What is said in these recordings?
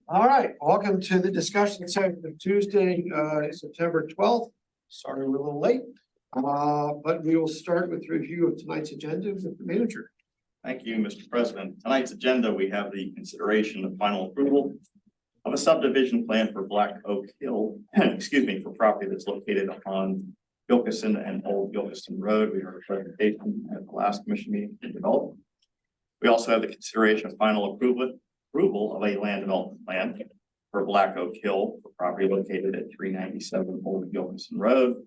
All right, welcome to the discussion session of Tuesday, September 12th. Sorry, we're a little late, but we will start with review of tonight's agenda with the manager. Thank you, Mr. President. Tonight's agenda, we have the consideration of final approval of a subdivision plan for Black Oak Hill, excuse me, for property that's located on Gilkison and Old Gilkison Road. We heard a presentation at the last commission meeting to develop. We also have the consideration of final approval of a land development plan for Black Oak Hill for property located at 397 Old Gilkison Road.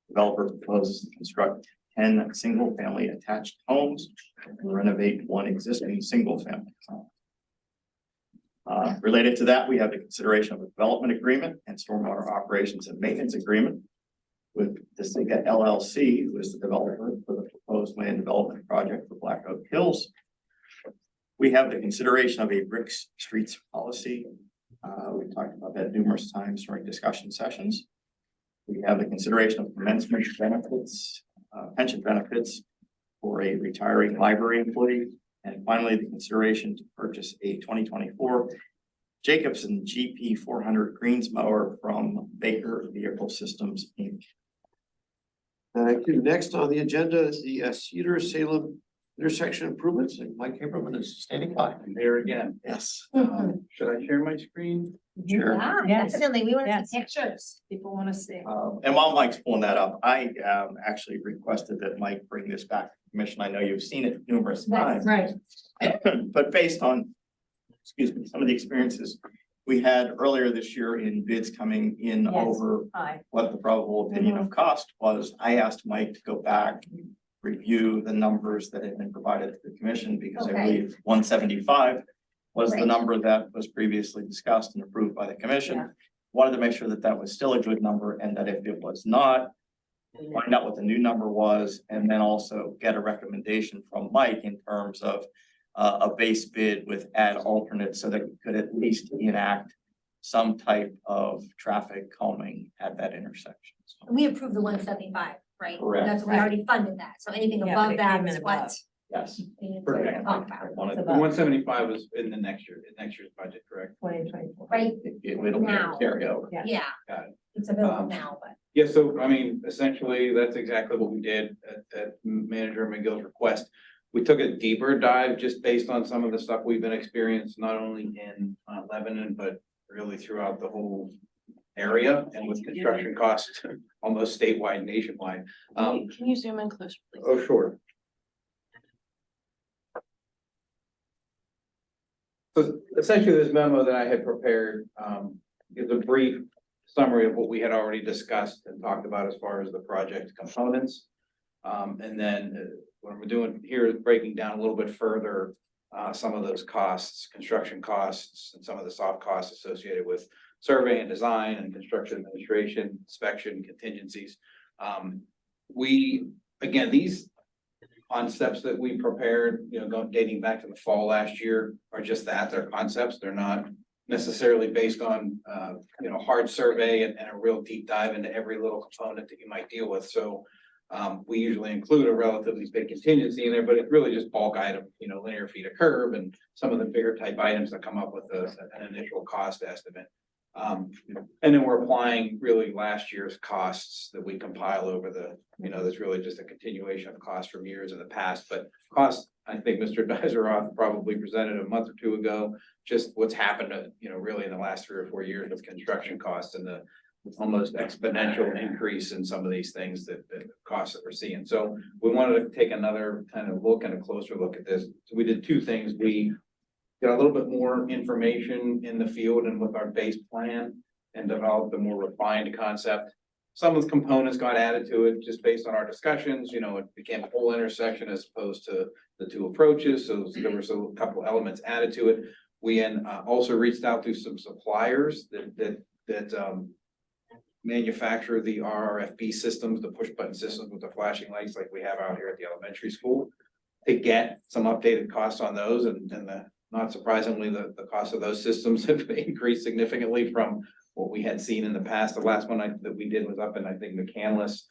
Developer proposes to construct 10 single-family attached homes and renovate one existing single-family home. Related to that, we have the consideration of a development agreement and stormwater operations and maintenance agreement with Desiga LLC, who is the developer for the proposed land development project for Black Oak Hills. We have the consideration of a brick streets policy. We talked about that numerous times during discussion sessions. We have the consideration of commencement benefits, pension benefits for a retiring library employee. And finally, the consideration to purchase a 2024 Jacobson GP 400 greens mower from Baker Vehicle Systems, Inc. Thank you. Next on the agenda is the Cedar Salem intersection improvements, and Mike Haberman is standing by. There again. Yes. Should I share my screen? Sure. Yeah, Yes. definitely. We want to Yes. see pictures. People want to see. And while Mike's pulling that up, I actually requested that Mike bring this back to the commission. I know you've seen it numerous times. Right. But based on, excuse me, some of the experiences we had earlier this year in bids coming in Yes. over Hi. what the probable opinion of cost was, I asked Mike to go back, review the numbers that had been provided to the commission, because I Okay. believe 175 was the Right. number that was previously discussed and approved by the commission. Yeah. Wanted to make sure that that was still a good number, and that if it was not, find out what the new number was, and then also get a recommendation from Mike in terms of a base bid with add alternates, so that we could at least enact some type of traffic calming at that intersection. So, We approved the 175, right? Correct. That's, we already funded that. So anything Yeah, but above it that came in is above. what yes. we need Correct. to talk about. Wanted- It's The above. 175 was in the next year's budget, correct? 2024. Right It'll be a now. carryover. Yeah. Yeah. Got it. It's available Um, now, but Yeah, so I mean, essentially, that's exactly what we did at Manager McGill's request. We took a deeper dive just based on some of the stuff we've been experienced, not only in Lebanon, but really throughout the whole area, and with construction costs almost statewide, nationwide. Can you zoom in closer, please? Oh, sure. So essentially, this memo that I had prepared gives a brief summary of what we had already discussed and talked about as far as the project components. And then what we're doing here is breaking down a little bit further some of those costs, construction costs, and some of the soft costs associated with survey and design and construction administration, inspection, contingencies. Again, these concepts that we prepared, dating back to the fall last year, are just that, they're concepts. They're not necessarily based on, hard survey and a real deep dive into every little component that you might deal with. So we usually include a relatively big contingency in there, but it's really just bulk item, linear feet of curb and some of the bigger type items that come up with an initial cost estimate. And then we're applying really last year's costs that we compile over there's really just a continuation of costs from years in the past, but costs, I think Mr. Dizeroff probably presented a month or two ago, just what's happened, really in the last 3 or 4 years with construction costs and the almost exponential increase in some of these things that costs that we're seeing. So we wanted to take another kind of look and a closer look at this. So we did 2 things. We got a little bit more information in the field and with our base plan and developed a more refined concept. Some of the components got added to it just based on our discussions, it became a whole intersection as opposed to the 2 approaches. So there were a couple elements added to it. We also reached out to some suppliers that manufacture the RRFB systems, the push button systems with the flashing lights like we have out here at the elementary school, to get some updated costs on those. And not surprisingly, the cost of those systems have increased significantly from what we had seen in the past. The last one that we did was up in, I think, McCandless,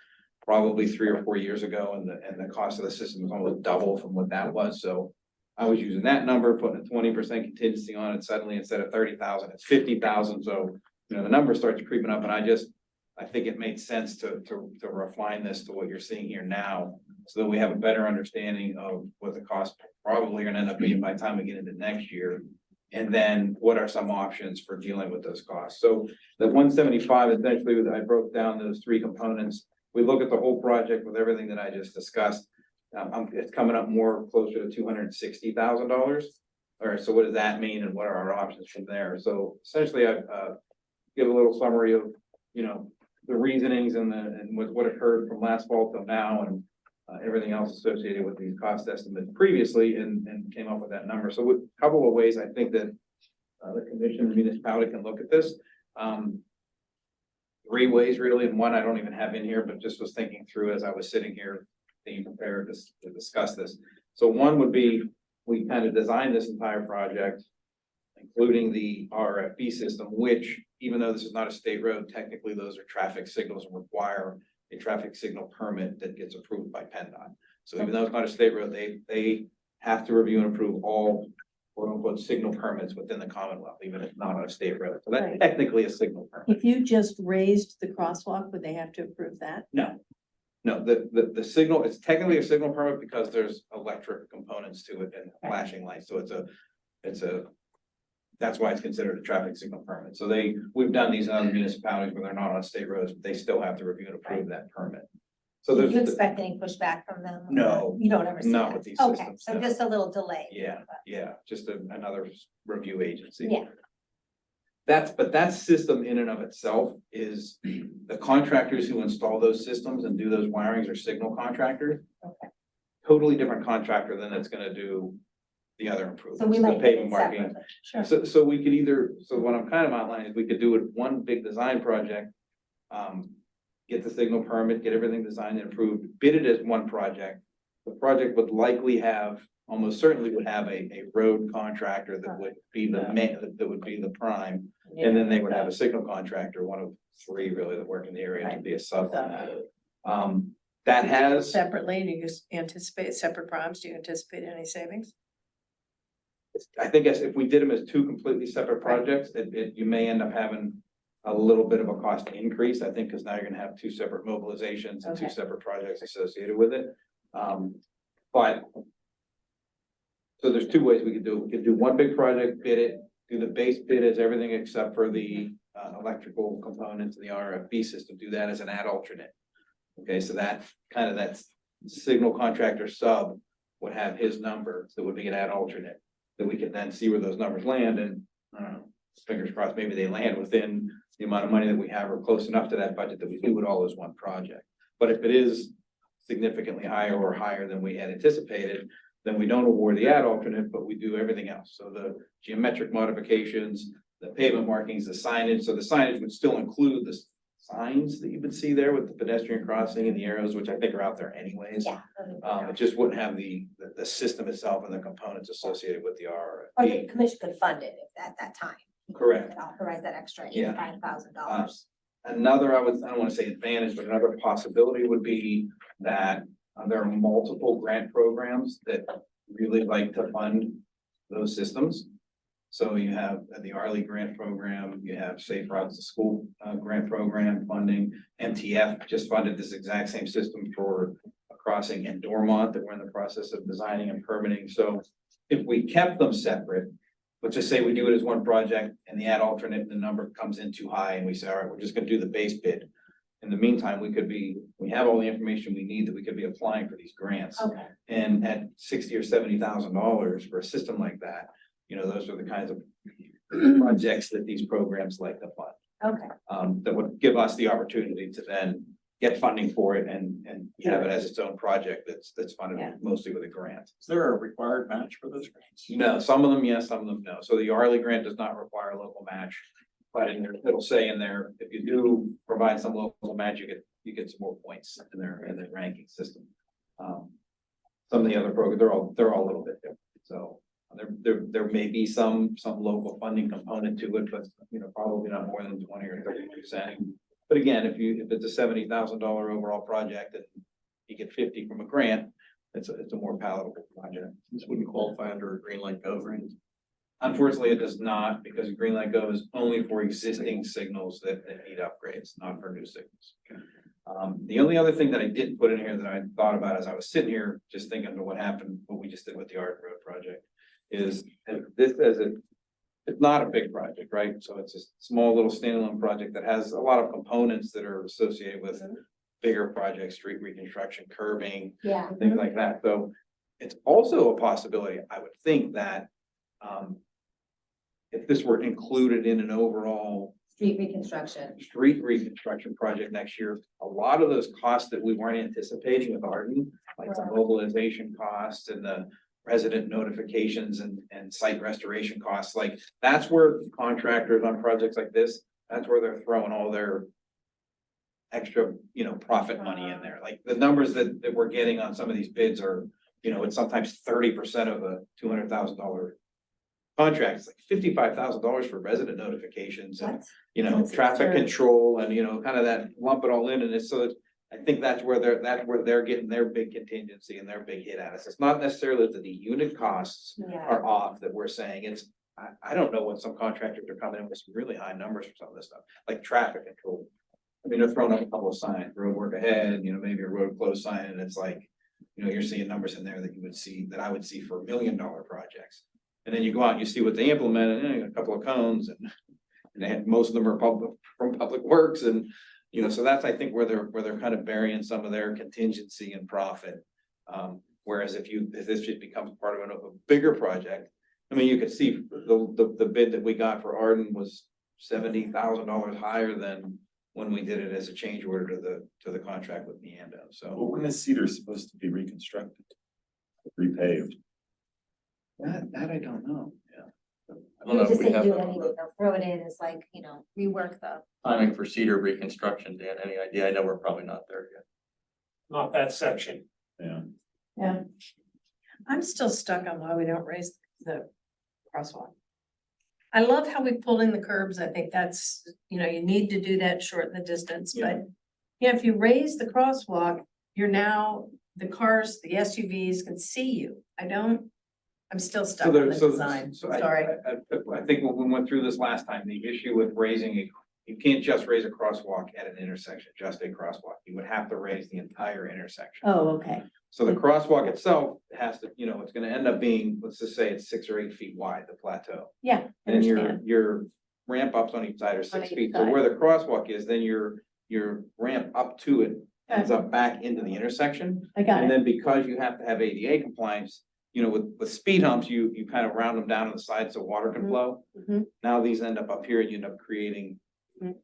probably 3 or 4 years ago, and the cost of the system was almost double from what that was. So I was using that number, putting a 20% contingency on it, suddenly instead of 30,000, it's 50,000, so, you know, the number starts creeping up, and I think it made sense to refine this to what you're seeing here now, so that we have a better understanding of what the cost probably gonna end up being by the time we get into next year. And then what are some options for dealing with those costs? So the 175, essentially, I broke down those three components. We look at the whole project with everything that I just discussed. It's coming up more closer to $260,000. All right, so what does that mean, and what are our options from there? So essentially, I give a little summary of, you know, the reasonings and what occurred from last fall till now, and everything else associated with these cost estimates previously, and came up with that number. So a couple of ways I think that the commission and municipality can look at this. Three ways really, and one I don't even have in here, but just was thinking through as I was sitting here being prepared to discuss this. So one would be, we kind of designed this entire project, including the RFB system, which, even though this is not a state road, technically those are traffic signals and require a traffic signal permit that gets approved by PennDOT. So even though it's not a state road, they have to review and approve all quote unquote signal permits within the Commonwealth, even if it's not on a state road. So that's Right. technically a signal permit. If you just raised the crosswalk, would they have to approve that? No, the signal, it's technically a signal permit because there's electric components to it and flashing lights, so it's a. That's why it's considered a traffic signal permit, so we've done these in other municipalities where they're not on state roads, but they still have to review and approve that permit. So Do you there's, expect any pushback from them? No, You don't ever see not that? with these Okay, systems, so no. just a little delay. yeah, just another review agency. Yeah. But that system in and of itself is, the contractors who install those systems and do those wirings are signal contractors. Okay. Totally different contractor than that's gonna do the other improvements. So we the might get pavement it marking. separately. Sure. So we could either, so what I'm kind of outlining is we could do it one big design project. Get the signal permit, get everything designed and approved, bid it as one project. The project would likely have, almost certainly would have a road contractor that would be that would be the prime. And then they would have a signal contractor, one of three really that work in the area, to be a sub on that. That has, Separately, and you just anticipate separate primes, do you anticipate any savings? I think as if we did them as two completely separate projects, you may end up having a little bit of a cost increase, I think, because now you're gonna have two separate mobilizations and two Okay. separate projects associated with it. But so there's two ways we could do it. We could do one big project, bid it, do the base bid as everything except for the electrical components of the RFB system, do that as an ad alternate. Okay, so that signal contractor sub would have his number, so it would be an ad alternate, that we could then see where those numbers land, and fingers crossed, maybe they land within the amount of money that we have, or close enough to that budget that we do it all as one project. But if it is significantly higher or higher than we had anticipated, then we don't award the ad alternate, but we do everything else. So the geometric modifications, the pavement markings, the signage, so the signage would still include the signs that you would see there with the pedestrian crossing and the arrows, which I think are out there anyways. Yeah. It just wouldn't have the system itself and the components associated with the Or the RFP. commission could fund it at that time. Correct. Could authorize that extra Yeah. $85,000. Another, I don't want to say advantage, but another possibility would be that there are multiple grant programs that really like to fund those systems. So you have the Arley grant program, you have Safe Routes to School grant program funding. MTF just funded this exact same system for a crossing in Dormont that we're in the process of designing and permitting. So if we kept them separate, let's just say we do it as one project and the ad alternate, the number comes in too high and we say, all right, we're just gonna do the base bid. In the meantime, we have all the information we need that we could be applying for these grants. Okay, And at $60,000 or $70,000 for a system like that, you know, those are the kinds of projects that these programs like to fund. okay. That would give us the opportunity to then get funding for it and have it as its own project that's funded Yeah. mostly with a grant. Is there a required match for those grants? No, some of them, yes, some of them, no. So the Arley grant does not require a local match. But in there, it'll say in there, if you do provide some local match, you get some more points in their ranking system. Some of the other programs, they're all a little bit different. So there may be some local funding component to it, but you know, probably not more than 20 or 30%. But again, if it's a $70,000 overall project and you get 50 from a grant, it's a more palatable project. This wouldn't qualify under a green light go, right? Unfortunately, it does not, because Green Light Go is only for existing signals that need upgrades, not for new signals. The only other thing that I didn't put in here that I thought about as I was sitting here, just thinking of what happened, what we just did with the Art Road project, is it's not a big project, right? So it's a small little standalone project that has a lot of components that are associated with bigger projects, street reconstruction, curbing, Yeah. things like that. So it's also a possibility, I would think, that if this were included in an overall Street reconstruction. street reconstruction project next year, a lot of those costs that we weren't anticipating with Arden, like the mobilization costs and the resident notifications and site restoration costs, like that's where contractors on projects like this, that's where they're throwing all their extra, profit money in there. Like the numbers that we're getting on some of these bids are, it's sometimes 30% of a $200,000 contract. It's like $55,000 for resident notifications and, That's traffic absurd. control and, kind of that lump it all in. And I think that's where they're getting their big contingency and their big hit at us. It's not necessarily that the unit costs Yeah. are off that we're saying. It's, I don't know what some contractors are coming in with some really high numbers for some of this stuff, like traffic control. I mean, they're throwing up a couple of signs, road work ahead, maybe a road closed sign, and it's like, you're seeing numbers in there that you would see, that I would see for $1 million projects. And then you go out and you see what they implemented, and a couple of cones, and they had, most of them are from Public Works, and, so that's, I think, where they're kind of burying some of their contingency and profit. Whereas if this just becomes part of a bigger project, I mean, you could see the bid that we got for Arden was $70,000 higher than when we did it as a change order to the contract with Neando, so. Well, when is Cedar supposed to be reconstructed? Repaved? That I don't know, I You don't know if just we say have do anything, they'll throw it in as like, rework the. timing for Cedar reconstruction, Dan, any idea? I know we're probably not there yet. Not that section. Yeah. Yeah. I'm still stuck on why we don't raise the crosswalk. I love how we pulled in the curbs. I think that's, you need to do that, shorten the distance, but. Yeah, if you raise the crosswalk, you're now, the cars, the SUVs can see you. I'm still stuck on the design, sorry. I think when we went through this last time, the issue with you can't just raise a crosswalk at an intersection, just a crosswalk. You would have to raise the entire intersection. Oh, okay. So the crosswalk itself has to, it's gonna end up being, let's just say it's 6 or 8 feet wide, the plateau. Yeah, I And understand. your ramp ups on each side are 6 each feet. So side. where the crosswalk is, then your ramp up to it ends up back into the intersection. I got And it. then because you have to have ADA compliance, with speed humps, you kind of round them down on the side so water can Mhm. flow. Mhm. Now these end up here and you end up creating Mhm.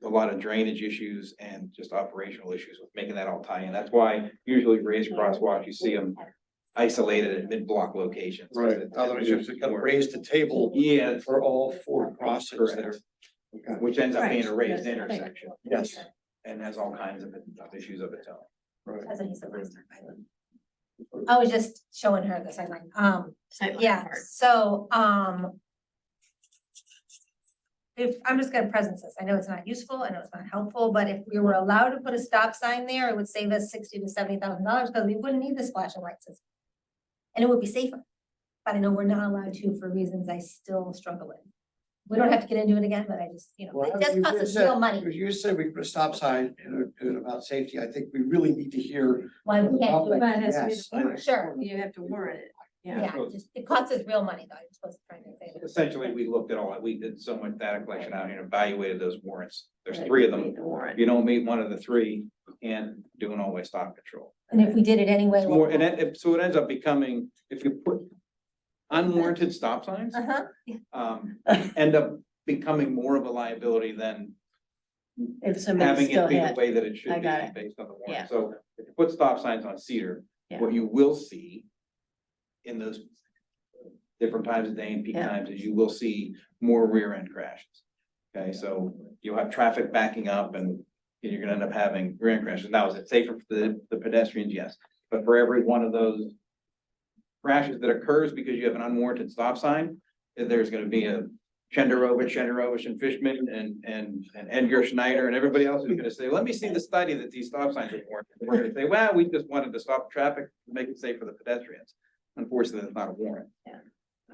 a lot of drainage issues and just operational issues with making that all tie in. That's why usually raised crosswalks, you see them isolated at mid-block locations. Otherwise, you have to raise the table Yeah, for all 4 crossings there. Okay. which ends up being a Right. raised Yes. intersection Yes. and has all kinds of issues of its own. Right. That's what he said last time. by the way. I was just showing her the sideline. Sightline Yeah, part. so, if, I'm just gonna present this, I know it's not useful, I know it's not helpful, but if we were allowed to put a stop sign there, it would save us $60,000 to $70,000, because we wouldn't need this flashing light system. And it would be safer, but I know we're not allowed to for reasons I still struggle with. We don't have to get into it again, but I just, Well, it does you cost just us said- real money, Because you said we put a stop sign about safety. I think we really need to hear. why we can't do it. But it has to be Yes. the warrant. Sure. You have to warrant it, yeah. Yeah, it costs us real money, though, I just wasn't trying to say that. Essentially, we looked at all, that. We did so much data collection out here and evaluated those warrants. There's Right, 3 of you them. need the warrant. If you don't meet one of the 3, you can't do an all-way stop control. And if we did it anyway. It's more, so it ends up becoming, if you put unwarranted stop signs, Uh-huh, end up becoming more of a liability than If somebody having still it be the had, way that it should I be got it. based on the Yeah. warrant. So if you put stop signs on Cedar, Yeah. what you will see in those different times of day and peak Yeah. times is you will see more rear end crashes. Okay, so you'll have traffic backing up and you're gonna end up having rear end crashes. Now, is it safer for the pedestrians? Yes. But for every one of those crashes that occurs because you have an unwarranted stop sign, there's gonna be a Shenderovich and Fishman and Edgar Schneider and everybody else is gonna say, let me see the study that these stop signs are for. We're gonna say, well, we just wanted to stop traffic, make it safe for the pedestrians. Unfortunately, it's not a warrant, And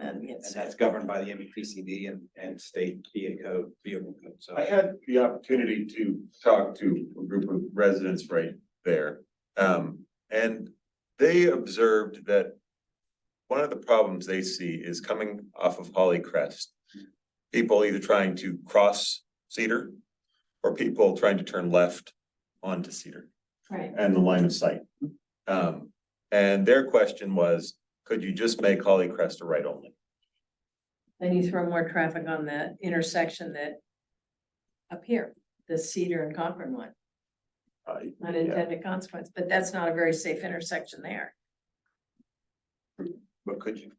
and it's, that's governed by the MVPCD and state VA code, vehicle code, so. I had the opportunity to talk to a group of residents right there. And they observed that one of the problems they see is coming off of Holly Crest. People either trying to cross Cedar or people trying to turn left onto Cedar right, and the line of sight. And their question was, could you just make Holly Crest a right only? then you throw more traffic on the intersection that up here, the Cedar and Concord one, Yeah. unintended consequence, but that's not a very safe intersection there. But could you?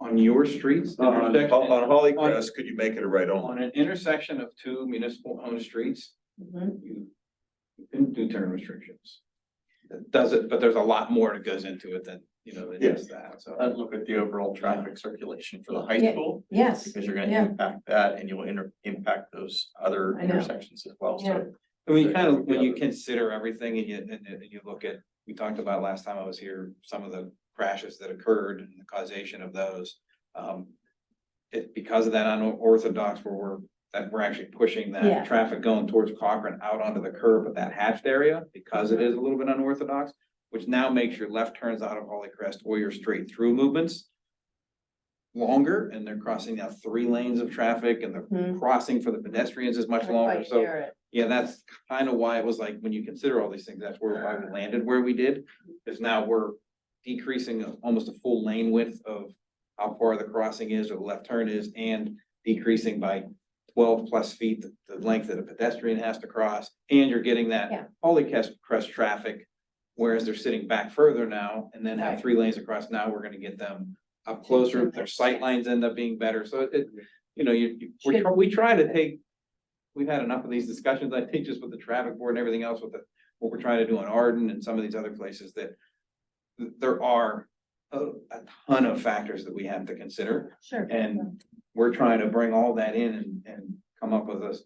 On your streets, the On intersection- Holly Crest, could you make it a right only? on an intersection of two municipal owned streets, Mhm. you can do turn restrictions. That does it, but there's a lot more that goes into it than, than just that, so. I'd look at the overall traffic circulation for the high Yeah. school, Yes, because you're gonna Yeah. impact that and you will impact those other I know. intersections as well, Yeah. so. When you kind of, when you consider everything and you look at, we talked about last time I was here, some of the crashes that occurred and the causation of those. It, because of that unorthodox where we're actually pushing Yeah. that traffic going towards Cochrane out onto the curb of that hatched area, because it is a little bit unorthodox, which now makes your left turns out of Holly Crest or your straight through movements longer, and they're crossing now 3 lanes of traffic, and the Mhm. crossing for the pedestrians is much I longer, quite so. hear it. Yeah, that's kind of why it was like, when you consider all these things, that's why we landed where we did. Because now we're decreasing almost a full lane width of how far the crossing is or the left turn is, and decreasing by 12+ feet the length that a pedestrian has to cross. And you're getting Yeah. that Holly Crest traffic, whereas they're sitting back further now and then have Right. 3 lanes across. Now we're gonna get them up closer. Their sight lines end up being better. So we try to take. We've had enough of these discussions, I think, just with the traffic board and everything else with what we're trying to do in Arden and some of these other places that there are a ton of factors that we have to consider. Sure. And we're trying to bring all that in and come up with a,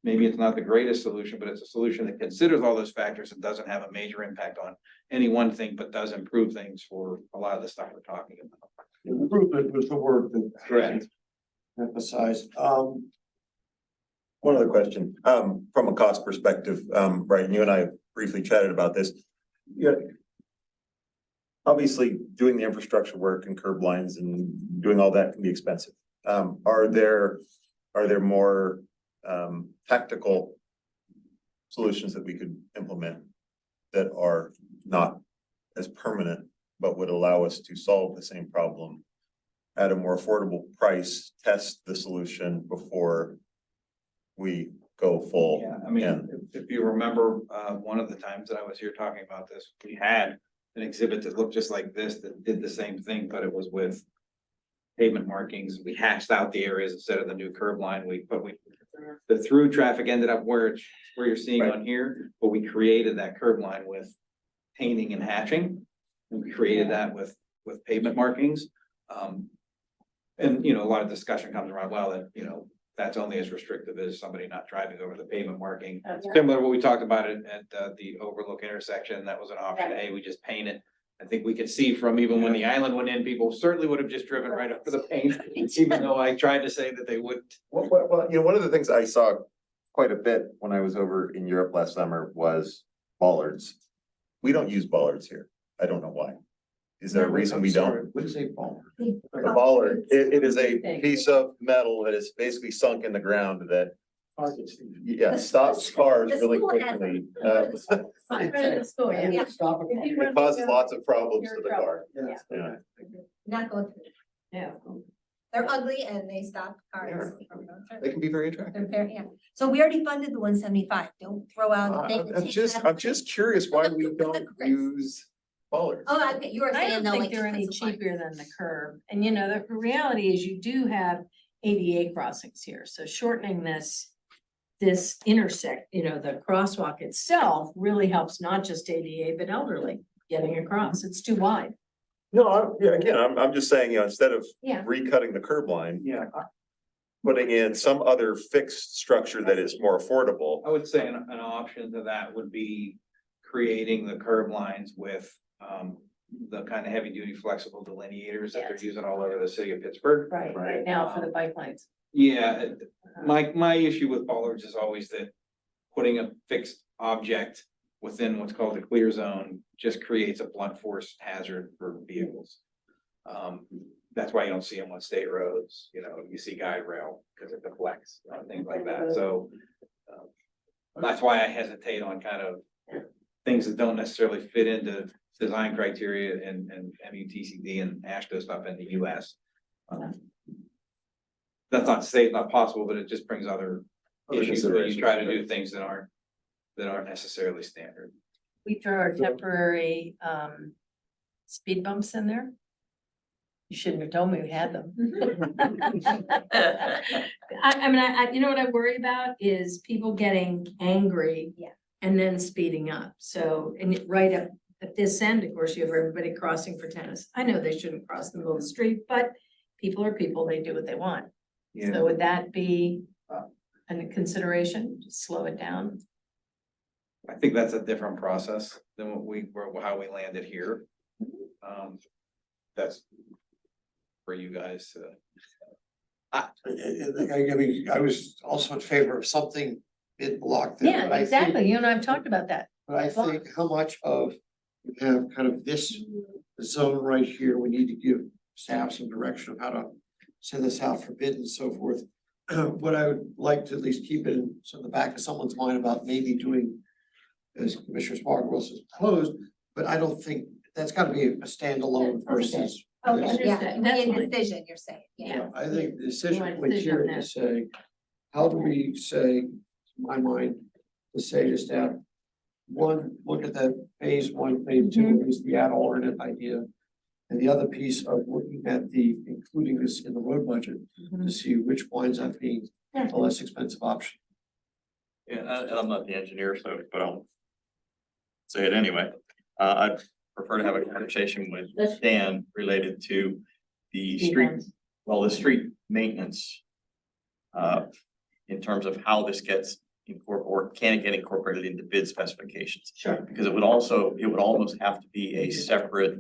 maybe it's not the greatest solution, but it's a solution that considers all those factors and doesn't have a major impact on any one thing, but does improve things for a lot of the stuff we're talking about. Improvement was the word that. Correct. Emphasized. One other question, from a cost perspective, right, and you and I briefly chatted about this. Yeah. Obviously, doing the infrastructure work and curb lines and doing all that can be expensive. Are there more, tactical solutions that we could implement that are not as permanent, but would allow us to solve the same problem at a more affordable price, test the solution before we go full? Yeah, I mean, in? if you remember, one of the times that I was here talking about this, we had an exhibit that looked just like this, that did the same thing, but it was with pavement markings. We hashed out the areas instead of the new curb line. The through traffic ended up where you're seeing Right. on here, but we created that curb line with painting and hatching. And we created that with pavement markings. And, a lot of discussion comes around, well, that, that's only as restrictive as somebody not driving over the pavement marking. That's right. Similar to what we talked about at the Overlook intersection, that was an option A, we just paint it. I think we could see from even when the island went in, people certainly would have just driven right up to the paint, even though I tried to say that they wouldn't. Well, one of the things I saw quite a bit when I was over in Europe last summer was bollards. We don't use bollards here. I don't know why. Is there a reason we don't? What is a ball? A bollard, it is a piece of metal that is basically sunk in the ground that, stops cars The really school has quickly. I read it at school, yeah. Stop If you it. run It causes into- lots of problems You're to in the trouble. car. Yeah. Yeah. Not going through. Yeah. They're ugly and they stop cars. They can be very attractive. They're very, yeah. So we already funded the 175. Don't throw out. the thing that takes that- I'm just curious why we don't Chris. use bollards. Oh, okay, you were I saying don't though, think like. they're just any put some lights. cheaper than the curb. And the reality is you do have ADA crossings here. So shortening this intersect, the crosswalk itself really helps not just ADA, but elderly getting across. It's too wide. Yeah, again, I'm just saying, instead of Yeah. recutting the curb line, Yeah, putting in some other fixed structure that is more affordable. I would say an option to that would be creating the curb lines with, the kind of heavy duty flexible delineators that they're Yes. using all over the city of Pittsburgh. Right now for the bike lanes. Yeah, my issue with bollards is always that putting a fixed object within what's called the clear zone just creates a blunt force hazard for vehicles. That's why you don't see them on state roads, you see guide rail because it deflects, things like that, so. That's why I hesitate on kind of things that don't necessarily fit into design criteria and MUTCD and AASHTO stuff in the US. That's not to say it's not possible, but it just brings other issues where you try to do things that aren't necessarily standard. We throw our temporary speed bumps in there. You shouldn't have told me we had them. I mean, you know what I worry about is people getting angry. Yeah. And then speeding up. So, and right up at this end, of course, you have everybody crossing for tennis. I know they shouldn't cross the middle of the street, but people are people, they do what they want. So would that be a consideration, to slow it down? I think that's a different process than how we landed here. That's for you guys to. I mean, I was also in favor of something mid-block there. Yeah, but I think- exactly. You and I've talked about that. But I think how much of, you have kind of this zone right here, we need to give staff some direction of how to send this out for bid and so forth. What I would like to at least keep it in the back of someone's mind about maybe doing, as Commissioner Spark Wilson proposed, but I don't think that's gotta be a standalone versus. Okay, this. yeah, Understood. we That's need a fine. decision, you're saying, yeah. Yeah. I think the You decision want a point decision here on is to say, how do we say, to my mind, to say to staff, one, look at that phase one, phase two, is the ad alternate idea. And the other piece of looking at including this in the road budget to see which winds up being the less expensive option. yeah, and I'm not the engineer, but I'll say it anyway. I'd prefer to have a conversation with Dan related to the street, the street maintenance. In terms of how this gets incorporated, can it get incorporated into bid specifications? Sure. Because it would almost have to be a separate,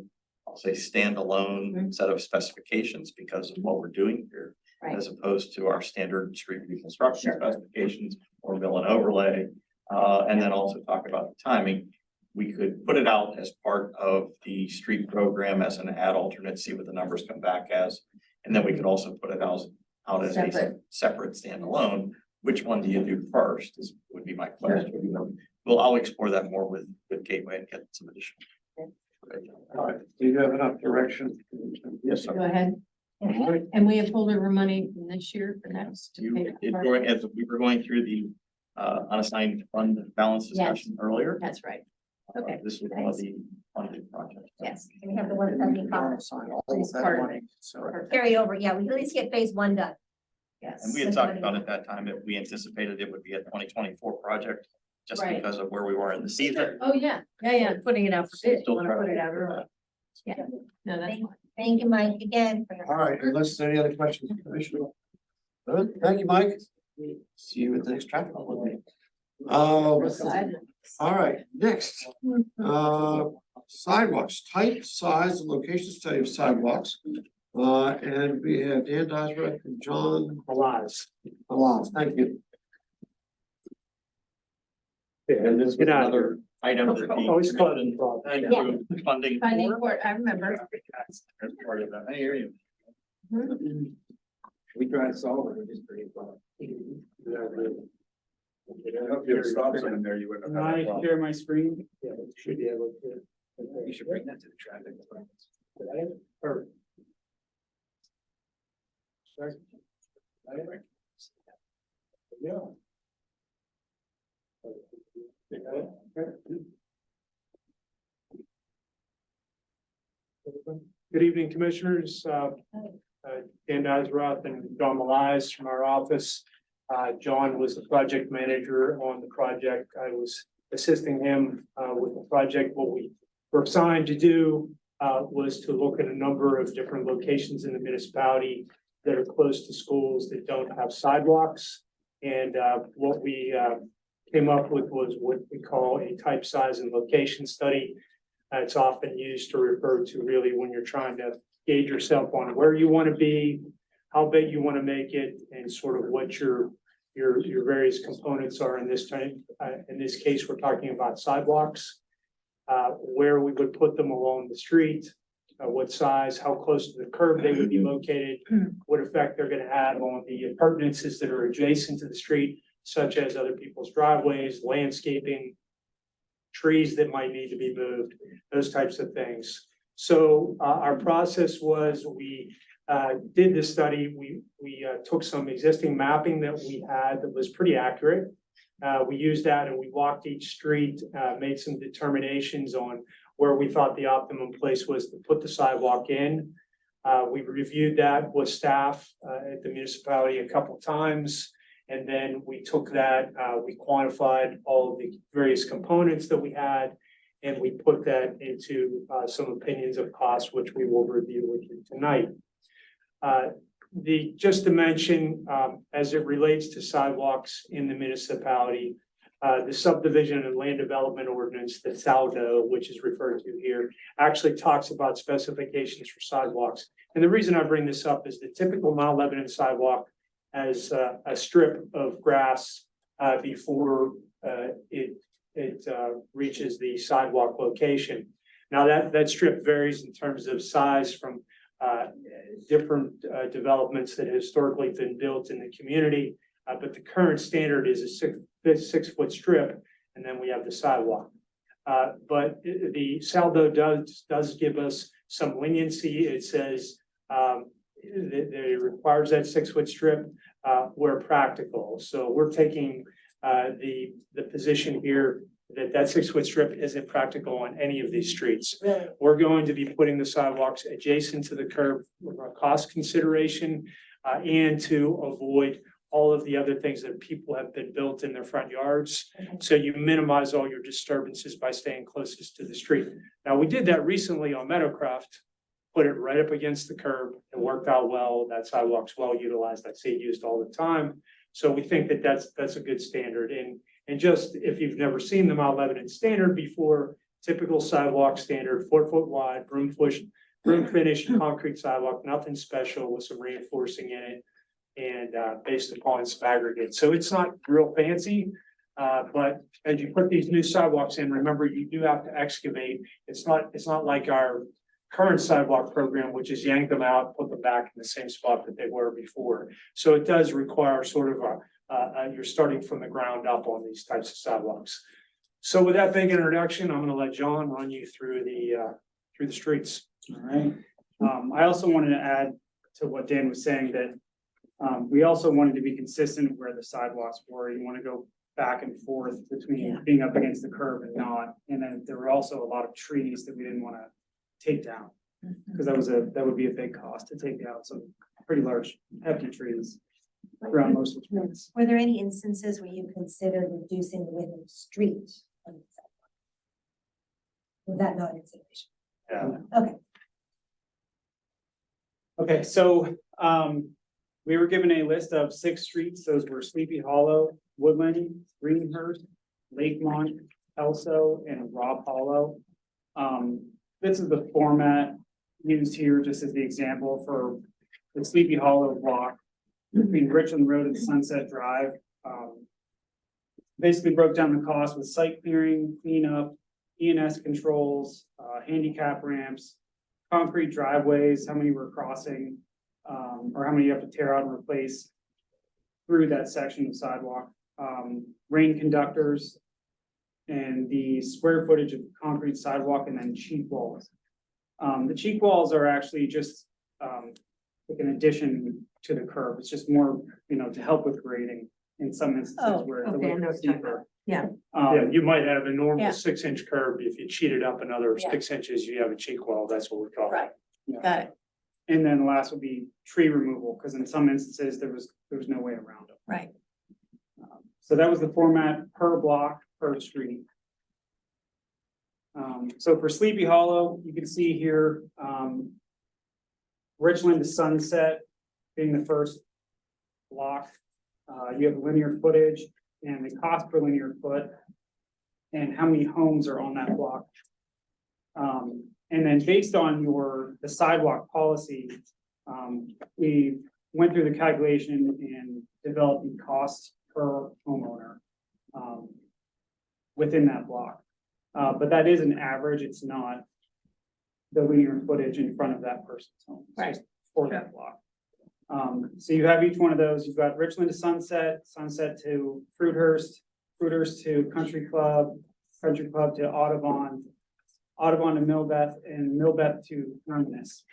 I'll say, standalone set of specifications because of what we're doing here. Right. As opposed to our standard street reconstruction Sure. specifications or mill and overlay. And then also talk about the timing. We could put it out as part of the street program as an ad alternate, see what the numbers come back as. And then we could also put it out as a separate standalone. Which one do you do first would be my question. Well, I'll explore that more with Gateway and get some additional. All right, do you have enough direction? Yes, sir. Go ahead. And we have holdover money from this year for next. to pay for it. As we were going through the unassigned fund balance discussion earlier. That's right. Okay. This was one of the funded projects. Yes. And we have the 175 Sign all of that Part of money, so. or carry over, yeah, we at least get phase one done. Yes. And we had talked about at that time that we anticipated it would be a 2024 project. Just Right. because of where we were in the season. Oh, yeah, putting it out for bid, you Still wanna trying put to it out figure early. Yeah, no, that's Thank, fine. thank you, Mike, again. For your All right, unless there's any other questions, Commissioner. Good, thank you, Mike. See you at the next traffic board meeting. All right, next, sidewalks, type, size, and location study of sidewalks. And we have Dan Dosra and John Alive. Alaz, thank you. And this was Get out of another item that the Always caught in fraud. approved funding Funding for. for, I remember. As part of that. I hear you. We try to solve it, it's pretty fun. In there, you would. Can I share my screen? Yeah, you should be able to. You should bring that to the traffic. Or. Yeah. Good evening, Commissioners. Dan Dosroth and John Malaz from our office. John was the project manager on the project. I was assisting him with the project. What we were assigned to do was to look at a number of different locations in the municipality that are close to schools that don't have sidewalks. And what we came up with was what we call a type, size, and location study. It's often used to refer to really when you're trying to gauge yourself on where you want to be, how big you want to make it, and sort of what your various components are in this time. In this case, we're talking about sidewalks, where we would put them along the street, what size, how close to the curb they would be located, what effect they're going to have on the appurtenances that are adjacent to the street, such as other people's driveways, landscaping, trees that might need to be moved, those types of things. So our process was we did this study. We took some existing mapping that we had that was pretty accurate. We used that and we walked each street, made some determinations on where we thought the optimum place was to put the sidewalk in. We reviewed that with staff at the municipality a couple of times. And then we took that, we quantified all of the various components that we had, and we put that into some opinions of cost, which we will review with you tonight. Just to mention, as it relates to sidewalks in the municipality, the subdivision and land development ordinance, the SALDO, which is referred to here, actually talks about specifications for sidewalks. And the reason I bring this up is the typical Mount Lebanon sidewalk as a strip of grass before it reaches the sidewalk location. Now that strip varies in terms of size from different developments that have historically been built in the community, but the current standard is a 6-foot strip, and then we have the sidewalk. But the SALDO does give us some leniency. It says that it requires that 6-foot strip where practical. So we're taking the position here that 6-foot strip isn't practical on any of these streets. We're going to be putting the sidewalks adjacent to the curb for a cost consideration and to avoid all of the other things that people have been built in their front yards. So you minimize all your disturbances by staying closest to the street. Now, we did that recently on Meadowcroft, put it right up against the curb. It worked out well. That sidewalk's well utilized. I see it used all the time. So we think that that's a good standard. And just if you've never seen the Mount Lebanon standard before, typical sidewalk standard, 4-foot wide, broom finished concrete sidewalk, nothing special with some reinforcing in it, and based upon some aggregate. So it's not real fancy, but as you put these new sidewalks in, remember you do have to excavate. It's not like our current sidewalk program, which is yank them out, put them back in the same spot that they were before. So it does require sort of you're starting from the ground up on these types of sidewalks. So with that big introduction, I'm going to let John run you through the streets. All right. I also wanted to add to what Dan was saying that we also wanted to be consistent where the sidewalks were. You want to go back and forth between being up against the curb and not. And then there were also a lot of trees that we didn't want to take down because that would be a big cost to take out some pretty large hefty trees around most of the streets. Were there any instances where you considered reducing the width of the street on the sidewalk? Was that not an consideration? Yeah. Okay. Okay, so we were given a list of 6 streets. Those were Sleepy Hollow, Woodland, Greenhurst, Lakemont, Kelso, and Rob Hollow. This is the format used here just as the example for the Sleepy Hollow block between Richland Road and Sunset Drive. Basically broke down the cost with site clearing, cleanup, ENS controls, handicap ramps, concrete driveways, how many we're crossing, or how many you have to tear out and replace through that section of sidewalk, rain conductors, and the square footage of concrete sidewalk, and then cheek walls. The cheek walls are actually just like an addition to the curb. It's just more, to help with grading in some instances where it's a okay, I know little what you're talking steeper. Yeah. Yeah, you might have a normal Yeah. 6-inch curb. If you cheat it up another Yeah. 6 inches, you have a cheek wall. That's what we call it. Right. Yeah. Got it. And then the last would be tree removal, because in some instances, there was no way around it. Right. So that was the format per block, per street. So for Sleepy Hollow, you can see here, Richland to Sunset being the first block. You have linear footage and the cost per linear foot and how many homes are on that block. And then based on the sidewalk policy, we went through the calculation and developed the cost per homeowner within that block. But that is an average, it's not the linear footage in front of that person's home. It's just for that block. So you have each one of those. You've got Richland to Sunset, Sunset to Fruithurst, Fruithurst to Country Club, Country Club to Audubon, Audubon to Millbeth, and Millbeth to Terminus.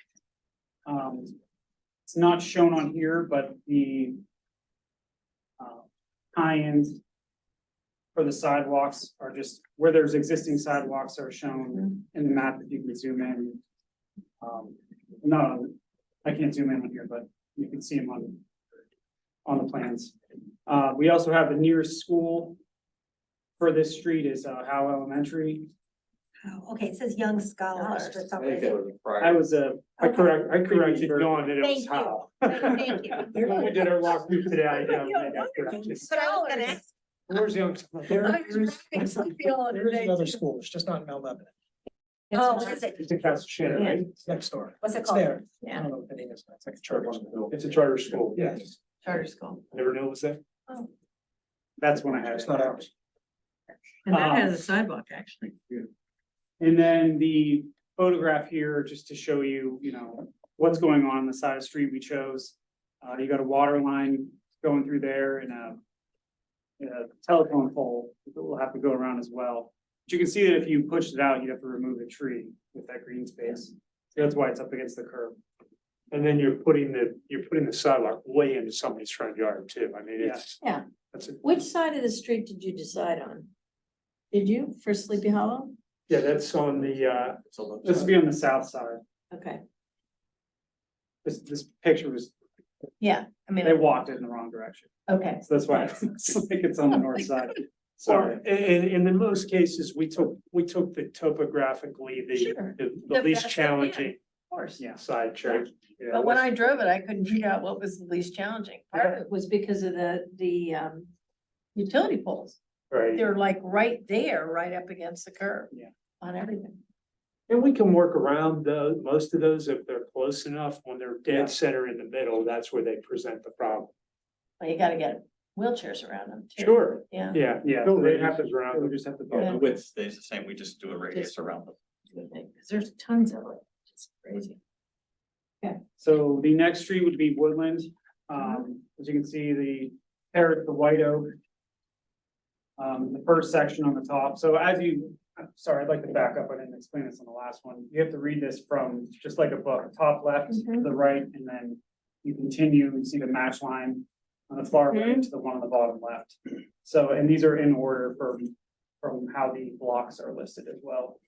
It's not shown on here, but the tie-ins for the sidewalks are just where there's existing sidewalks are shown in the map if you can zoom in. Not on, I can't zoom in on here, but you can see them on the plans. We also have the nearest school for this street is Howe Elementary. Oh, okay, it says Young Scholars for some reason. I corrected Dawn that it was Thank you. how. Thank you. When we did our walkthrough today, I got corrected. But I was gonna ask. Where's Young? There is Another school, it's just not in Mount Lebanon. Oh, what is it? It's in Castle right? It's next door. What's it It's called? there. I Yeah. don't know what the name is, but it's like a charter school. It's a charter school. Yes. Charter school. Never knew it was there. Oh. That's when I had. It's not ours. And that Um, has a sidewalk, actually. And then the photograph here, just to show you, what's going on the side of the street we chose. You got a water line going through there and a telephone pole that will have to go around as well. But you can see that if you pushed it out, you'd have to remove the tree with that green space. So that's why it's up against the curb. And then you're putting the sidewalk way into somebody's front yard too. I mean, it's. Yeah. That's Which side of the street did you decide on? Did you for Sleepy Hollow? yeah, that's on the, This would be on the south side. Okay, This picture was, yeah, I mean, they walked it in the wrong direction. okay. So that's why it's like it's on the north side. Sorry. and in most cases, we took the topographically, Sure. the The least best challenging Of course. Yeah. side chart. Yeah, But when I drove it, I couldn't figure out what was the least challenging. Part of it was because of the utility poles. Right, They're like right there, right up against the curb. Yeah. On everything. and we can work around most of those if they're close enough. When they're Yeah. dead center in the middle, that's where they present the problem. Well, you gotta get wheelchairs around them too. Sure, Yeah. yeah, Yeah. no, it happens around. We just have to. Yeah. The width stays the same, we just do a radius around them. Cause there's tons of it. It's crazy. So the next street would be Woodland. As you can see, the White Oak. The first section on the top. So I'm sorry, I'd like to back up. I didn't explain this on the last one. You have to read this from just like a book, top left to the right, and then you continue and see the match line on the far right to the one on the bottom left. So, and these are in order from how the blocks are listed as well.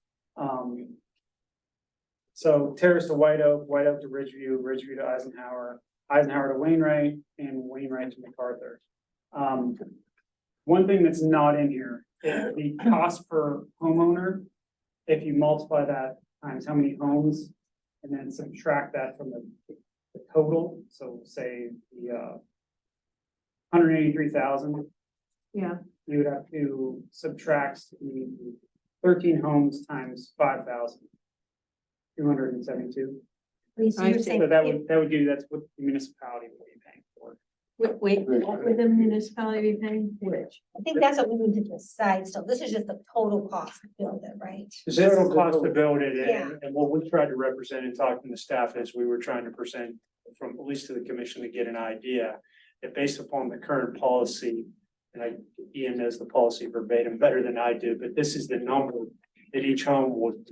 So Terrace to White Oak to Ridgeview, Ridgeview to Eisenhower, Eisenhower to Wainwright, and Wainwright to MacArthur. One thing that's not in here, is the cost per homeowner. If you multiply that times how many homes, and then subtract that from the total, so say the 183,000. Yeah. You would have to subtract the 13 homes times 5,272. Lisa, you're I see. saying So that would give you, that's what the municipality would be paying for. Wait, what would the municipality be paying? Which? I think that's what we need to decide still. This is just the total cost to build it, right? The total cost to build it, Yeah. and what we tried to represent and talk to the staff is we were trying to present from, at least to the commission, to get an idea that based upon the current policy, and Ian knows the policy verbatim better than I do, but this is the number that each home would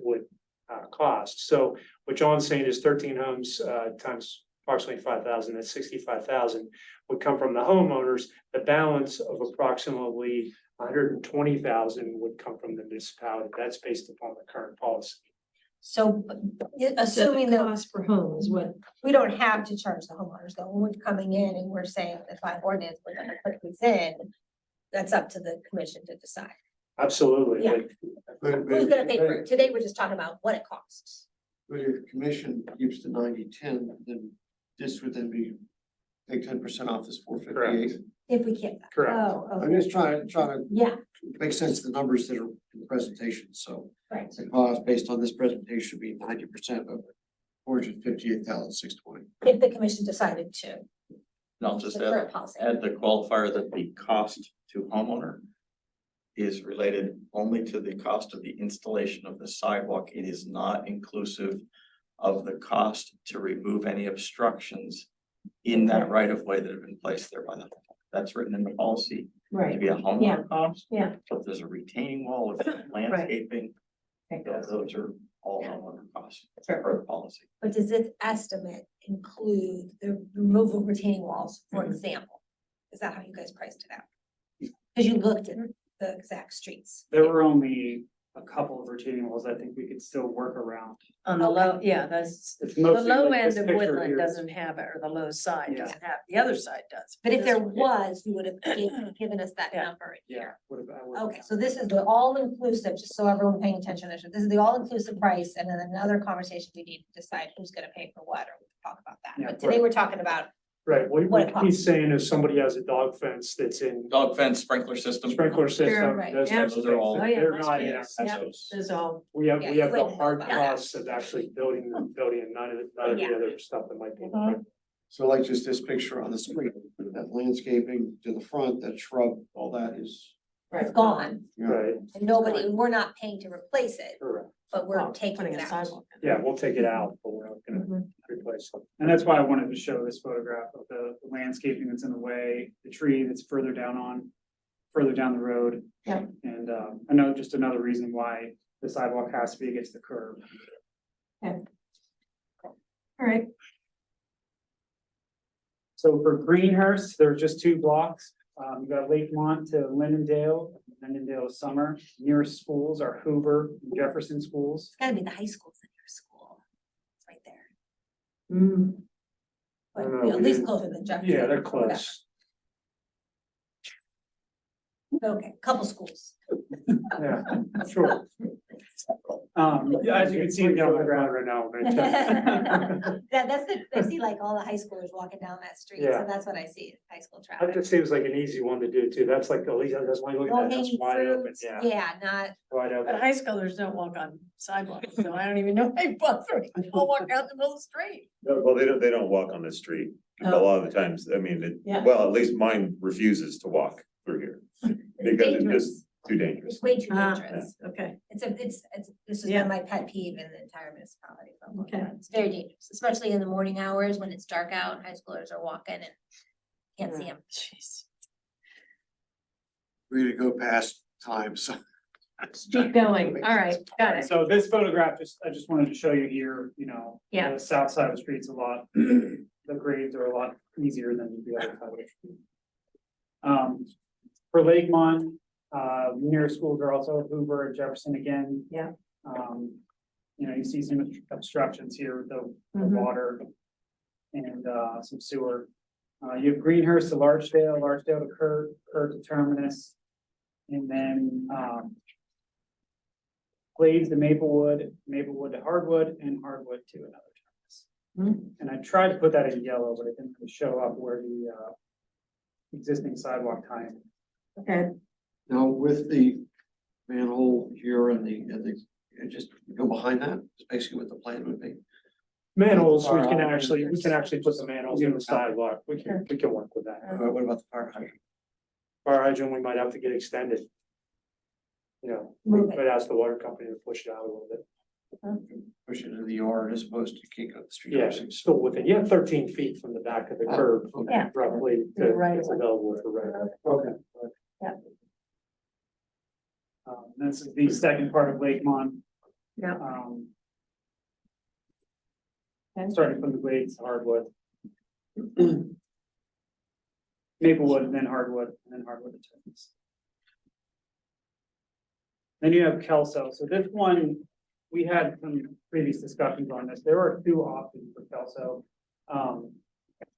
cost. So what John's saying is 13 homes times approximately 5,000, that's 65,000 would come from the homeowners. The balance of approximately 120,000 would come from the municipality. That's based upon the current policy. So assuming that Cost per home is what, we don't have to charge the homeowners though, when we're coming in and we're saying that by ordinance, we're gonna put these in. That's up to the commission to decide. Absolutely. Yeah. Like, Who's gonna pay for it? Today, we're just talking about what it costs. But if commission keeps the 90-10, then this would then be, take 10% off this 458. If we keep that. Correct. Oh, I'm okay. just trying to Yeah, make sense of the numbers that are in the presentation, so right. the cost based on this presentation should be 90% of 458,620. If the commission decided to. And I'll just The add, current policy. add the qualifier that the cost to homeowner is related only to the cost of the installation of the sidewalk. It is not inclusive of the cost to remove any obstructions in that right of way that have been placed there by the, that's written in the policy to Right. be a homeowner cost. yeah. So if there's a retaining wall, if there's landscaping, those are all homeowner costs per the policy. But does this estimate include the removal of retaining walls, for example? Is that how you guys priced it out? Because you looked at the exact streets. There were only a couple of retaining walls I think we could still work around. On the low, yeah, that's, It's the mostly low like end this of picture Woodland here. doesn't have it, or the low side Yeah. doesn't have, the other side does. But if this there one- was, you would have given us that Yeah. number in Yeah. here. What about- what Okay, about- so this is the all-inclusive, just so everyone paying attention, this is the all-inclusive price, and then another conversation we need to decide who's gonna pay for what, or we can talk about that. Yeah, But today right. we're talking about, right, What it what costs. he's saying is somebody has a dog fence that's in Dog fence, sprinkler system. sprinkler system. right. those Yeah. types of Those are all- things. Oh, yeah, They're must not be. in Yeah. our house. There's all, We have Yeah, the you wouldn't know hard about that. costs of actually building the building and none of the Yeah. other stuff that might be. Mhm. So like just this picture on the screen, that landscaping to the front, that shrub, all that is. it's gone, you know, Right, and nobody, and we're not paying to replace it, correct. but we're well, taking putting it a out. sidewalk. Yeah, we'll take it out, but we're not gonna Mhm. replace it. And that's why I wanted to show this photograph of the landscaping that's in the way, the tree that's further down the road. Yeah. And, I know just another reason why the sidewalk has to be against the curb. All right, So for Greenhurst, there are just two blocks. You got Lakemont to Lindendale, Lindendale to Summer. Nearest schools are Hoover and Jefferson schools. It's gotta be the high school's in your school, it's right there, but I don't know, you know, at we least didn't- closer than Jefferson. Yeah, they're whatever. close. Okay, couple schools. Yeah, sure. Yeah, as you can see down the ground. right now. That's the, I see like all the high schoolers walking down that street, Yeah. so that's what I see, high school That traffic. just seems like an easy one to do too. That's like, at least, that's why you look Low at that, that's hanging wide open, fruits, yeah, yeah, not, wide but open. high schoolers don't walk on sidewalks, so I don't even know they bother, they all walk out the middle of the street. No, well, they don't walk on the street. A Oh. lot of the times, I mean, Yeah. well, at least mine refuses to walk through here. Because it's dangerous. just too dangerous. it's way too Ah. dangerous. Okay, This has Yeah. been my pet peeve in the entire municipality. Okay. It's very dangerous, especially in the morning hours when it's dark out, high schoolers are walking and can't see them. jeez. We're gonna go past time, so. Keep going, all right, got it. So this photograph, I just wanted to show you here, you know. Yeah. The south side of the street's a lot, the grades are a lot easier than the other side of the street. For Lakemont, nearest schools are also Hoover and Jefferson again. Yeah. You know, you see some obstructions here with the Mhm. water and, some sewer. You have Greenhurst to Larchdale to Kurt to Terminus. And then, Glades to Maplewood to Hardwood, and Hardwood to another terminus. Hmm. And I tried to put that in yellow, but it didn't really show up where the, existing sidewalk tie-in. Okay, Now with the manhole here and just go behind that, is basically what the plan would be. Manholes, we can actually put the manholes in the sidewalk. We can work with that. What about the fire hydrant? Fire hydrant, we might have to get extended. You know, we Move it. might ask the water company to push it out a little bit. Push it into the yard as opposed to kick up the street. Yeah, it's still within, 13 feet from the back of the curb, Okay. Yeah. roughly, Yeah, to, right it's away. available for right. Okay. This is the second part of Lakemont. Yeah. Okay. Starting from the Glades to Hardwood. Maplewood and then Hardwood and then Hardwood to Terminus. Then you have Kelso. So this one, we had some previous discussions on this. There are two options for Kelso.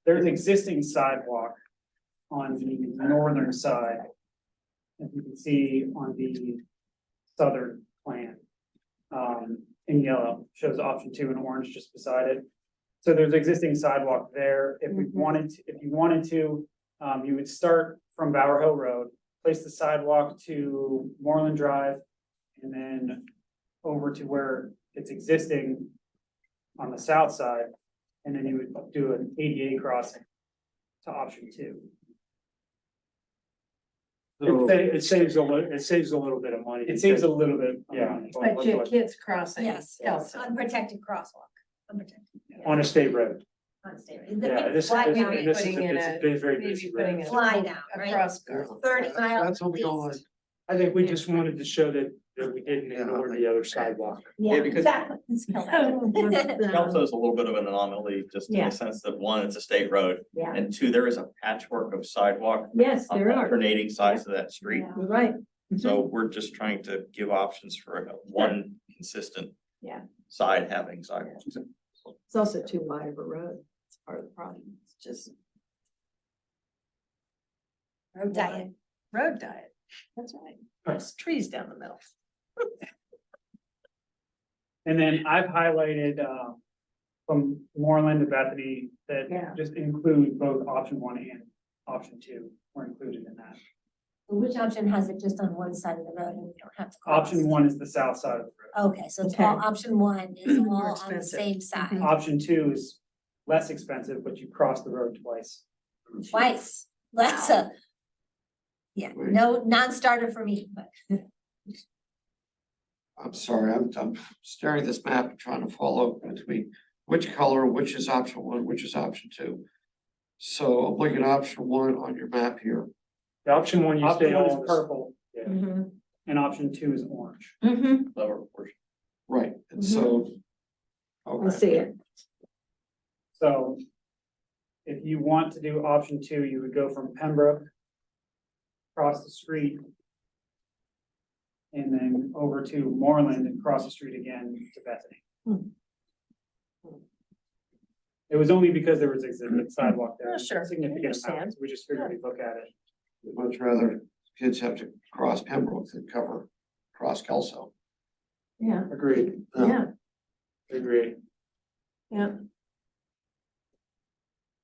There's existing sidewalk on the northern side. as you can see on the southern plan. In yellow, shows option 2 in orange just beside it. So there's existing sidewalk there. If we wanted, if you wanted to, you would start from Bower Hill Road, place the sidewalk to Moreland Drive, and then over to where it's existing on the south side, and then you would do an ADA crossing to option 2. It saves a little bit of money. It saves a little bit. Yeah. But your kids crossing. Yes, Kelso. unprotected crosswalk, unprotected. On a state road. On state road. Yeah, this Fly is, down, this is, Putting in it's a- a very Maybe busy putting road. a. Fly down, right? Across guard. 30 miles. That's what we all. east. I think we just wanted to show that we didn't ignore the other sidewalk. Yeah, because- exactly. Kelso is a little bit of an anomaly, just in Yeah. the sense that, one, it's a state road, Yeah. and two, there is a patchwork of sidewalk Yes, on there are. alternating sides of that street. You're right. So we're just trying to give options for one consistent Yeah. side having sidewalks. It's also too wide of a road. It's part of the problem. It's just Road diet. road diet. That's right. There's trees down the middle. And then I've highlighted, from Moreland to Bethany, Yeah. that just include both option 1 and option 2 were included in that. Which option has it just on one side of the road and we don't have to cross? Option 1 is the south side of the road. Okay, so it's all, Okay. option 1 is More all on the expensive. same side, Option 2 is less expensive, but you cross the road twice. twice, that's a. Yeah, no, non-starter for me, but. I'm sorry, I'm staring at this map, and trying to follow between which color, which is option 1, which is option 2. So I'm looking at option 1 on your map here. The option 1, you stay Option 1 is on. purple Yeah. Mm-hmm. and option 2 is orange. Mm-hmm. Lower portion. Right, and so. I Okay, see it. So if you want to do option 2, you would go from Pembroke, across the street, and then over to Moreland and cross the street again to Bethany. It was only because there was existing sidewalk there. Oh, sure. Significant Understand. amount, so we just figured we'd look at it. much rather kids have to cross Pembroke than cross Kelso. Yeah, Agreed, yeah, agreed. yeah.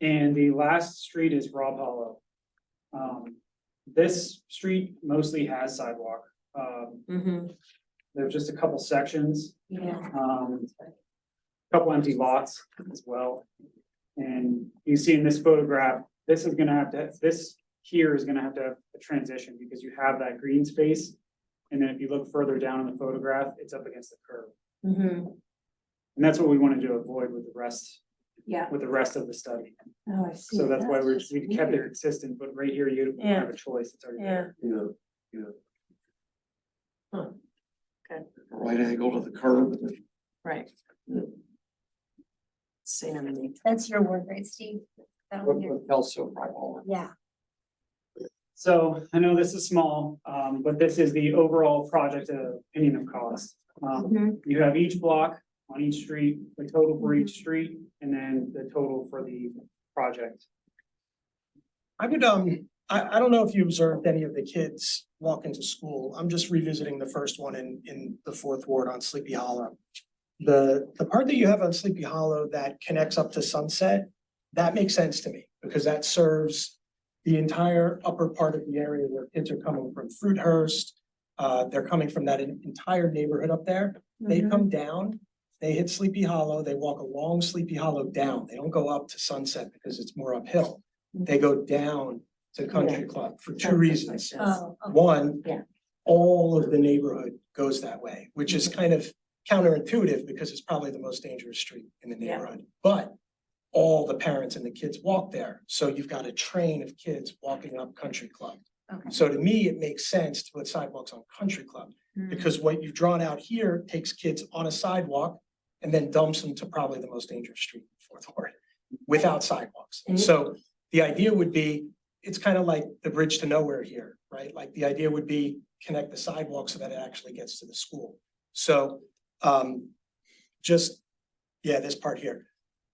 And the last street is Rob Hollow. This street mostly has sidewalk. Mm-hmm. There's just a couple sections, Yeah. couple empty lots as well. And you see in this photograph, this is gonna have to, this here is gonna have to have a transition because you have that green space. And then if you look further down in the photograph, it's up against the curb. Mm-hmm. And that's what we wanted to avoid with the rest Yeah. of the study. Oh, I see. So that's why we just kept it weird. consistent, but right here you don't Yeah. have a choice. It's already Yeah. there. Right angle to the curb. Right. See underneath. That's your word, right, Steve? That one here. Kelso, right, all right. Yeah, So I know this is small, but this is the overall project opinion of cost. Mhm. You have each block on each street, the total for each street, and then the total for the project. I would, I don't know if you observed any of the kids walk into school. I'm just revisiting the first one in the 4th Ward on Sleepy Hollow. The part that you have on Sleepy Hollow that connects up to Sunset, that makes sense to me because that serves the entire upper part of the area where kids are coming from Fruithurst. They're coming from that entire neighborhood up there. They Mhm. come down, they hit Sleepy Hollow, they walk along Sleepy Hollow down. They don't go up to Sunset because it's more uphill. They go down to Country Club for 2 reasons. oh, okay. One. Yeah. All of the neighborhood goes that way, which is kind of counterintuitive because it's probably the most dangerous street in the Yeah. neighborhood. But all the parents and the kids walk there, so you've got a train of kids walking up Country Club. Okay. So to me, it makes sense to put sidewalks on Country Club, because what you've drawn out here takes kids on a sidewalk and then dumps them to probably the most dangerous street in the 4th Ward without sidewalks. Mhm. So the idea would be, it's kind of like the bridge to nowhere here, right? Like the idea would be connect the sidewalk so that it actually gets to the school. So just, yeah, this part here.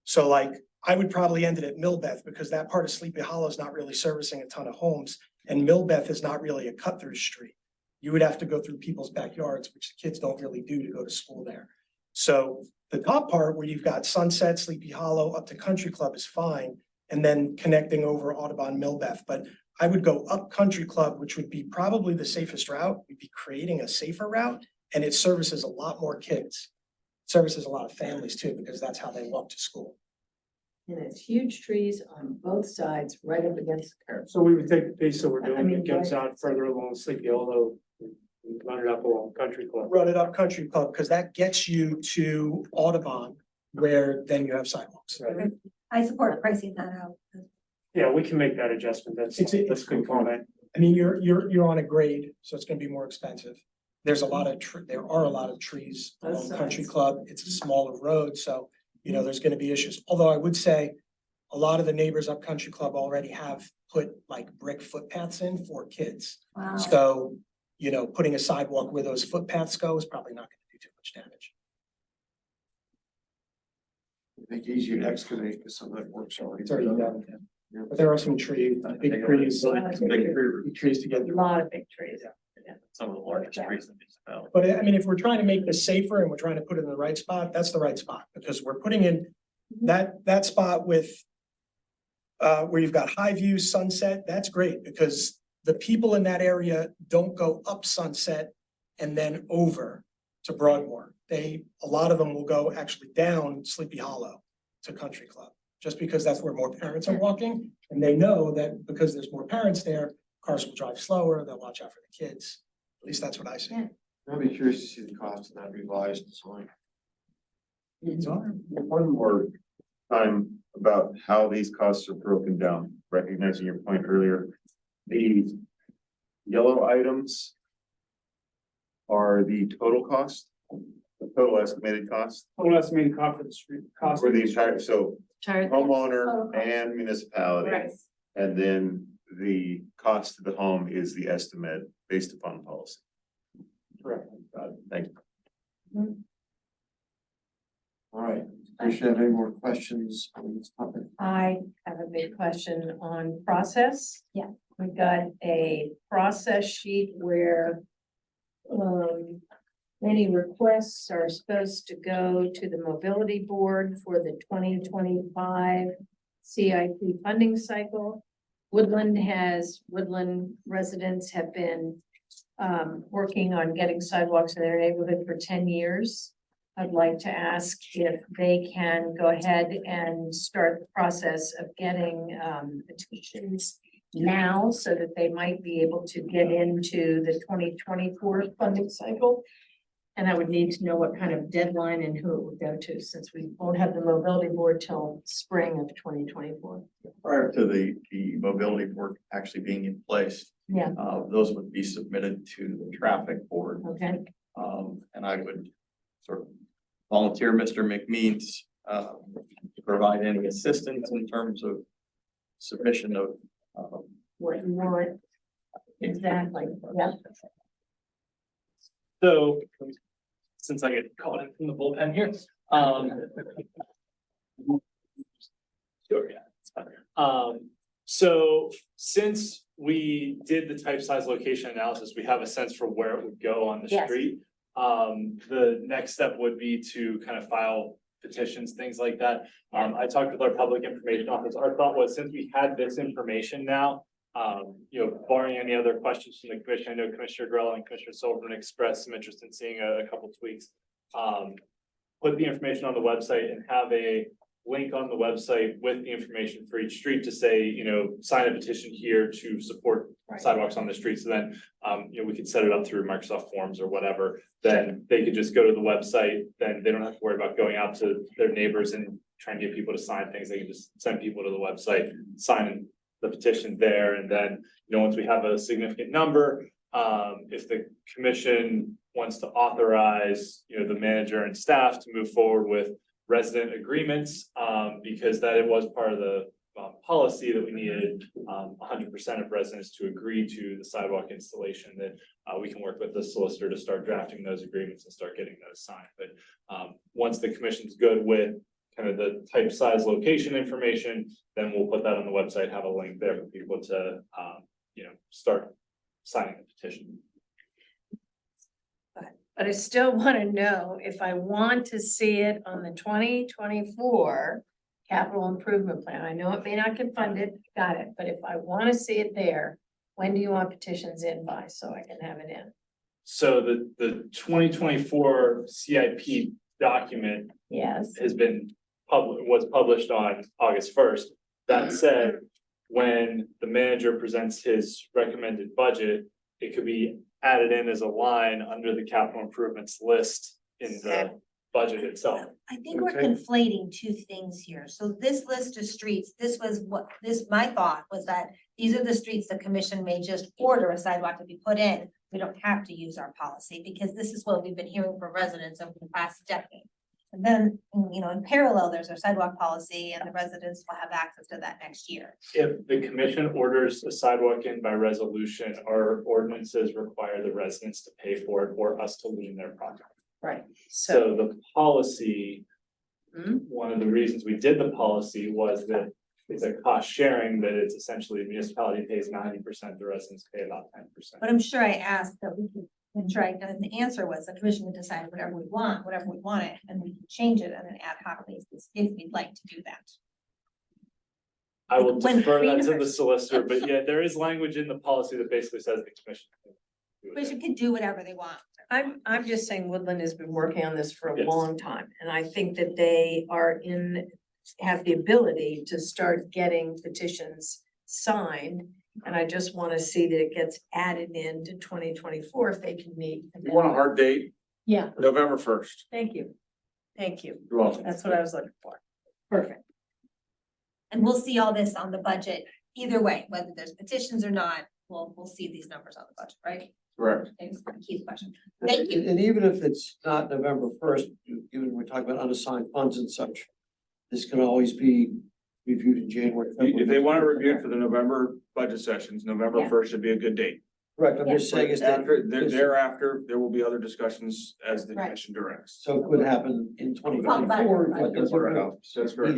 So like, I would probably end it at Millbeth because that part of Sleepy Hollow is not really servicing a ton of homes. And Millbeth is not really a cut-through street. You would have to go through people's backyards, which the kids don't really do to go to school there. So the top part where you've got Sunset, Sleepy Hollow up to Country Club is fine, and then connecting over Audubon, Millbeth. But I would go up Country Club, which would be probably the safest route. We'd be creating a safer route, and it services a lot more kids. Services a lot of families too, because that's how they walk to school. And it's huge trees on both sides, right up against the curb. So we would take the piece that we're I doing, mean, it comes right. out further along Sleepy Hollow, and run it up along Country Club. Run it up Country Club, because that gets you to Audubon, where then you have sidewalks. Right. I support pricing that out. Yeah, we can make that adjustment. That's It's good comment. I mean, you're on a grade, so it's gonna be more expensive. There are a lot of trees Both along Country sides. Club. It's a smaller road, so, there's gonna be issues. Although I would say a lot of the neighbors up Country Club already have put like brick footpaths in for kids. Wow. So, putting a sidewalk where those footpaths go is probably not gonna do too much damage. Make it easier to excavate because some of that work's already. It's already done. done, yeah. But there are some trees, big trees, big trees to get A through. lot of big trees. Some of the largest trees in this valley. But I mean, if we're trying to make this safer and we're trying to put it in the right spot, that's the right spot, because we're putting in that spot with where you've got High View, Sunset, that's great, because the people in that area don't go up Sunset and then over to Broadmoor. A lot of them will go actually down Sleepy Hollow to Country Club, just because that's where more parents are walking. And they know that because there's more parents there, cars will drive slower, they'll watch out for the kids. At least that's what I see. Yeah. I'll be curious to see the cost of that revised design. One more time about how these costs are broken down, recognizing your point earlier. The yellow items are the total cost, the total estimated cost Total estimated cost for the street, cost. for the entire, so Tired. homeowner and municipality. Right. And then the cost of the home is the estimate based upon policy. Correct. Thank you. All right, we should have any more questions on this topic. I have a big question on process. Yeah. We've got a process sheet where many requests are supposed to go to the mobility board for the 2025 CIP funding cycle. Woodland residents have been working on getting sidewalks in their neighborhood for 10 years. I'd like to ask if they can go ahead and start the process of getting petitions now, so that they might be able to get into the 2024 funding cycle. And I would need to know what kind of deadline and who it would go to, since we won't have the mobility board till spring of 2024. Prior to the mobility board actually being in place, Yeah, those would be submitted to the traffic board. okay. And I would sort of volunteer Mr. McMeans, to provide any assistance in terms of submission of, What you want. Exactly, yeah. So, since I get caught in from the bullpen here, sure, yeah, it's fine. So since we did the type size location analysis, we have a sense for where it would go on the Yes. street. The next step would be to kind of file petitions, things like that. I talked with our public information office. Our thought was, since we had this information now, barring any other questions from the commission, I know Commissioner Grella and Commissioner Silverman expressed some interest in seeing a couple tweaks. Put the information on the website and have a link on the website with the information for each street to say, sign a petition here to support Right. sidewalks on the street. So then, we could set it up through Microsoft Forms or whatever. Then they could just go to the website, then they don't have to worry about going out to their neighbors and trying to get people to sign things. They can just send people to the website, sign the petition there, and then, once we have a significant number, if the commission wants to authorize, the manager and staff to move forward with resident agreements, because that it was part of the policy that we needed 100% of residents to agree to the sidewalk installation, that we can work with the solicitor to start drafting those agreements and start getting those signed. But once the commission's good with kind of the type, size, location information, then we'll put that on the website, have a link there for people to start signing the petition. But I still wanna know if I want to see it on the 2024 capital improvement plan. I know it may not get funded, got it, but if I wanna see it there, when do you want petitions in by, so I can have it in? So the 2024 CIP document Yes, has been was published on August first. That said, when the manager presents his recommended budget, it could be added in as a line under the capital improvements list in the budget itself. I think we're Okay. conflating two things here. So this list of streets, my thought was that these are the streets the commission may just order a sidewalk to be put in. We don't have to use our policy because this is what we've been hearing from residents over the past decade. And then, in parallel, there's our sidewalk policy and the residents will have access to that next year. If the commission orders a sidewalk in by resolution, our ordinances require the residents to pay for it or us to lien their project. right, So the policy, Hmm? one of the reasons we did the policy was that it's a cost sharing, that it's essentially the municipality pays 90%, the residents pay about 10%. But I'm sure I asked that we could, and the answer was the commission would decide whatever we want it, and we can change it on an ad hoc basis if we'd like to do that. I will When defer that to the cleaners- solicitor, but yeah, there is language in the policy that basically says the commission. can do it. Commission can do whatever they want. I'm just saying Woodland has been working on this for a Yes. long time, and I think that they have the ability to start getting petitions signed. And I just wanna see that it gets added into 2024 if they can meet. You want a hard date? Yeah, November 1st. thank you. Thank you. You're welcome. That's what I was looking for. Perfect. And we'll see all this on the budget, either way, whether there's petitions or not, we'll see these numbers on the budget, right? Correct. Thanks, Keith's question. Thank you. And even if it's not November first, given we're talking about unassigned funds and such, this can always be reviewed in January. If they want to review it for the November budget sessions, November Yeah. 1st should be a good date. Correct, I'm just saying is that, After, thereafter, there will be other discussions as the Right. commission directs. so it could happen in twenty Talk about it. twenty-four. That's correct. That's correct.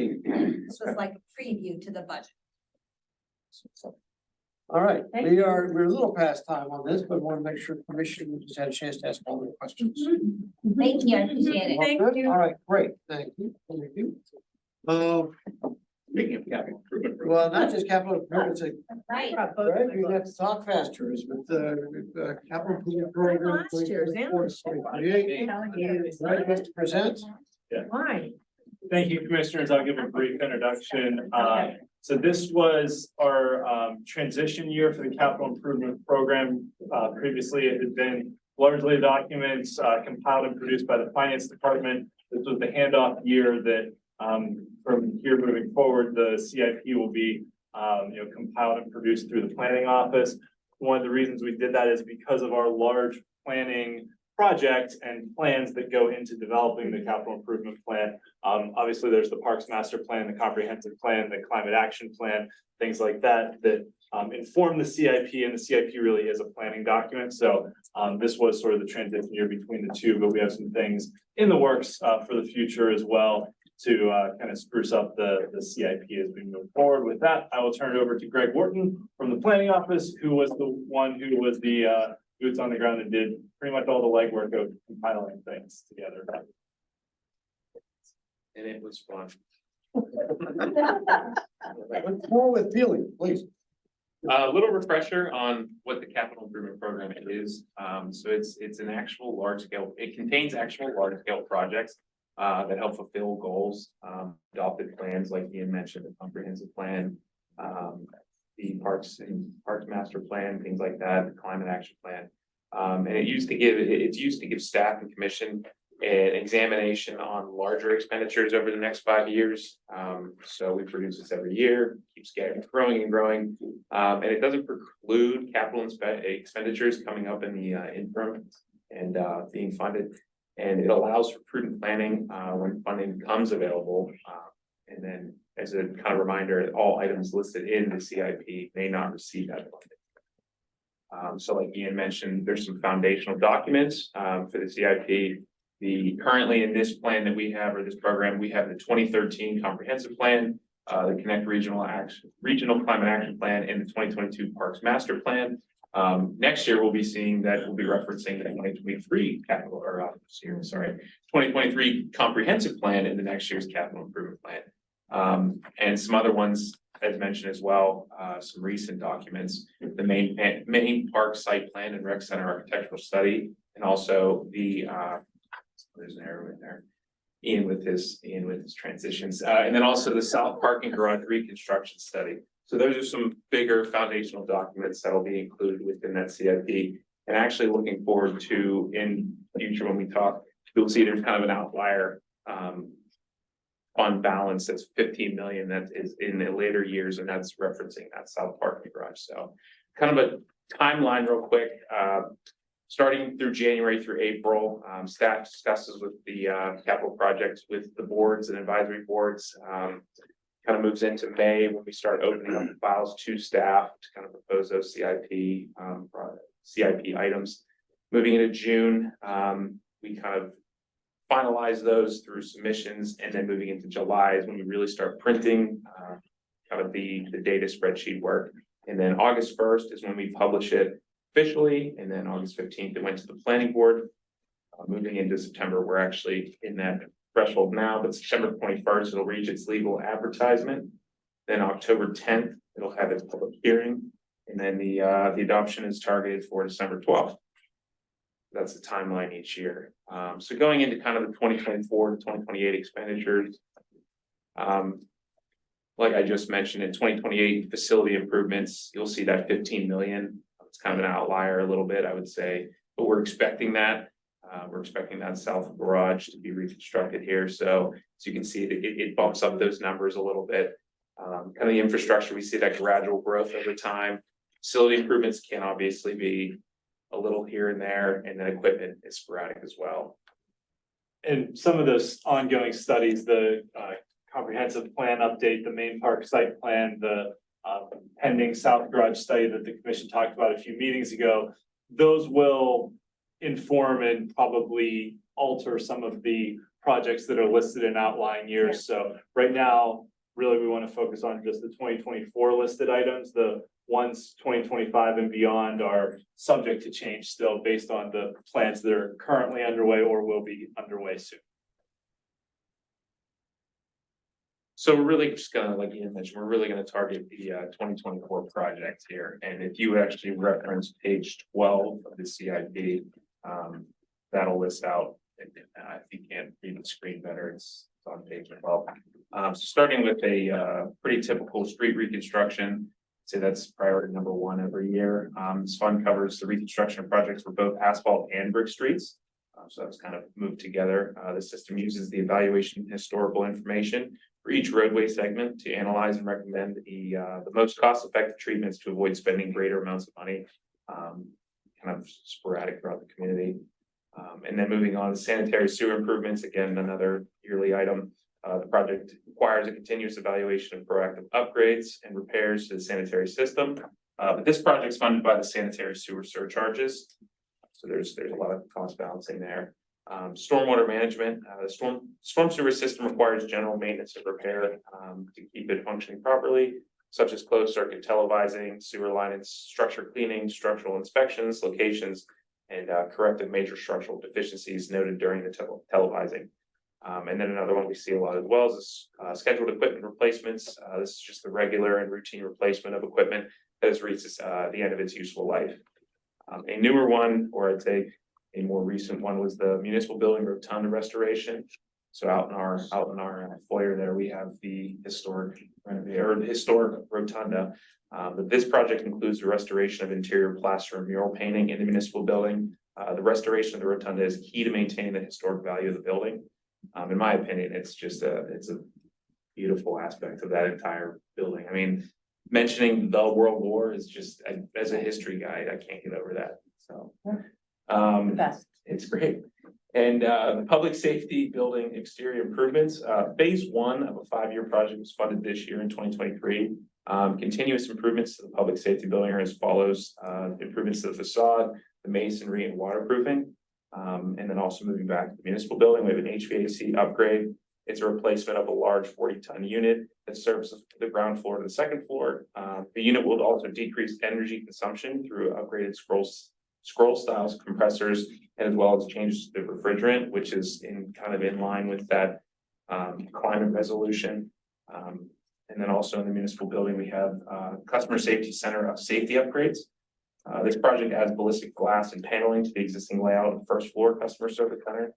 This was like a preview to the budget. All right, Thank we're a little past time on this, but want to make sure commission just had a chance to ask all the questions. Thank you, I appreciate it. Thank Good? you. All right, great, thank you, thank you. Speaking of capital improvement. program, Well, not just capital improvements, Right. right, you have to talk faster, is with the capital improvement program. Last year's and this year. 2024-2028. Right, Mr. Present. Why? Thank you, commissioners. I'll give a brief introduction. So this was our transition year for the capital improvement program. Previously, it had been largely documents compiled and produced by the finance department. This was the handoff year that from here moving forward, the CIP will be compiled and produced through the planning office. One of the reasons we did that is because of our large planning projects and plans that go into developing the capital improvement plan. Obviously, there's the Parks Master Plan, the Comprehensive Plan, the Climate Action Plan, things like that, that inform the CIP, and the CIP really is a planning document. So this was sort of the transition year between the two, but we have some things in the works for the future as well to kind of spruce up the CIP as we move forward. With that, I will turn it over to Greg Wharton from the planning office, who was the one who was the boots on the ground and did pretty much all the legwork of compiling things together. And it was fun. What's more with feeling, please. A little refresher on what the capital improvement program is. So it's an actual large scale, it contains actual large scale projects that help fulfill goals, adopted plans like Ian mentioned, the comprehensive plan, the parks master plan, things like that, the climate action plan. And it's used to give staff and commission an examination on larger expenditures over the next 5 years. So we produce this every year, keeps growing and growing. And it doesn't preclude capital expenditures coming up in the interim and being funded. And it allows for prudent planning when funding becomes available. And then as a kind of reminder, all items listed in the CIP may not receive that funding. So like Ian mentioned, there's some foundational documents for the CIP. Currently in this plan that we have, or this program, we have the 2013 comprehensive plan, the Connect Regional Climate Action Plan and the 2022 Parks Master Plan. Next year, we'll be seeing that we'll be referencing the 2023 capital, or, 2023 comprehensive plan in the next year's capital improvement plan. And some other ones, as mentioned as well, some recent documents, the main park site plan and rec center architectural study, and also the, there's an arrow in there. Ian with his transitions, and then also the South Parking Garage reconstruction study. So those are some bigger foundational documents that'll be included within that CIP. And actually looking forward to in future when we talk, you'll see there's kind of an outlier on balance that's 15 million that is in the later years, and that's referencing that South Parking Garage. So kind of a timeline real quick. Starting through January through April, staff discusses with the capital projects with the boards and advisory boards. Kind of moves into May when we start opening up the files to staff to kind of propose those CIP items. Moving into June, we kind of finalize those through submissions, and then moving into July is when we really start printing kind of the data spreadsheet work. And then August 1st is when we publish it officially, and then August 15th, it went to the planning board. Moving into September, we're actually in that threshold now, but September 21st, it'll reach its legal advertisement. Then October 10th, it'll have its public hearing, and then the adoption is targeted for December 12th. That's the timeline each year. So going into kind of the 2024 to 2028 expenditures, like I just mentioned, in 2028 facility improvements, you'll see that 15 million. It's kind of an outlier a little bit, I would say, but we're expecting that. We're expecting that south garage to be reconstructed here. So as you can see, it bumps up those numbers a little bit. Kind of the infrastructure, we see that gradual growth over time. Facility improvements can obviously be a little here and there, and then equipment is sporadic as well. And some of those ongoing studies, the comprehensive plan update, the main park site plan, the pending South Garage study that the commission talked about a few meetings ago, those will inform and probably alter some of the projects that are listed in outlying years. So right now, really, we want to focus on just the 2024 listed items. The ones 2025 and beyond are subject to change still based on the plans that are currently underway or will be underway soon. So we're really just gonna, like Ian mentioned, we're really gonna target the 2024 projects here. And if you actually reference page 12 of the CIP, that'll list out, and if you can't read the screen better, it's on page 12. So starting with a pretty typical street reconstruction, say that's priority number 1 every year. This fund covers the reconstruction of projects for both asphalt and brick streets. So that's kind of moved together. The system uses the evaluation historical information for each roadway segment to analyze and recommend the most cost-effective treatments to avoid spending greater amounts of money, kind of sporadic throughout the community. And then moving on to sanitary sewer improvements, again, another yearly item. The project requires a continuous evaluation of proactive upgrades and repairs to the sanitary system. But this project is funded by the sanitary sewer surcharges. So there's a lot of cost balancing there. Stormwater management, the storm sewer system requires general maintenance and repair to keep it functioning properly, such as closed circuit televising, sewer line and structure cleaning, structural inspections, locations, and corrective major structural deficiencies noted during the televising. And then another one we see a lot as well is scheduled equipment replacements. This is just the regular and routine replacement of equipment that has reached the end of its useful life. A newer one, or I'd say a more recent one, was the municipal building rotunda restoration. So out in our foyer there, we have the historic rotunda. But this project includes the restoration of interior plaster and mural painting in the municipal building. The restoration of the rotunda is key to maintaining the historic value of the building. In my opinion, it's a beautiful aspect of that entire building. I mean, mentioning the World War is just, as a history guide, I can't get over that. So, it's great. And the public safety building exterior improvements, phase 1 of a 5-year project was funded this year in 2023. Continuous improvements to the public safety building are as follows: improvements to the facade, the masonry, and waterproofing. And then also moving back to the municipal building, we have an HVAC upgrade, It's a replacement of a large 40-ton unit that serves the ground floor to the second floor. The unit will also decrease energy consumption through upgraded scroll styles, compressors, and as well as changes to the refrigerant, which is in line with that climate resolution. And then also in the municipal building, we have customer safety center of safety upgrades. This project adds ballistic glass and paneling to the existing layout of the first floor customer service center.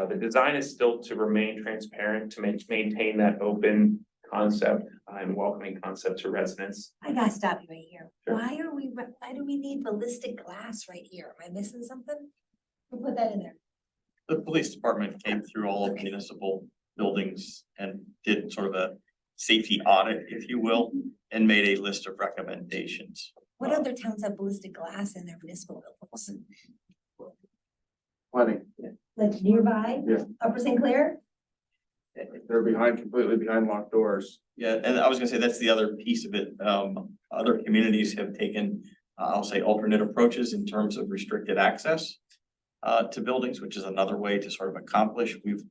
The design is still to remain transparent to maintain that open concept and welcoming concept to residents. I gotta stop you right here. Sure. Why do we need ballistic glass right here? Am I missing something? Who put that in there? The police department came through all of municipal buildings and did sort of a safety audit, if you will, and made a list of recommendations. What other towns have ballistic glass in their municipal buildings? Plenty. Like nearby? Yeah. Upper St. Clair? They're completely behind locked doors. Yeah, and I was gonna say, that's the other piece of it. Other communities have taken, I'll say alternate approaches in terms of restricted access to buildings, which is another way to sort of accomplish. We've,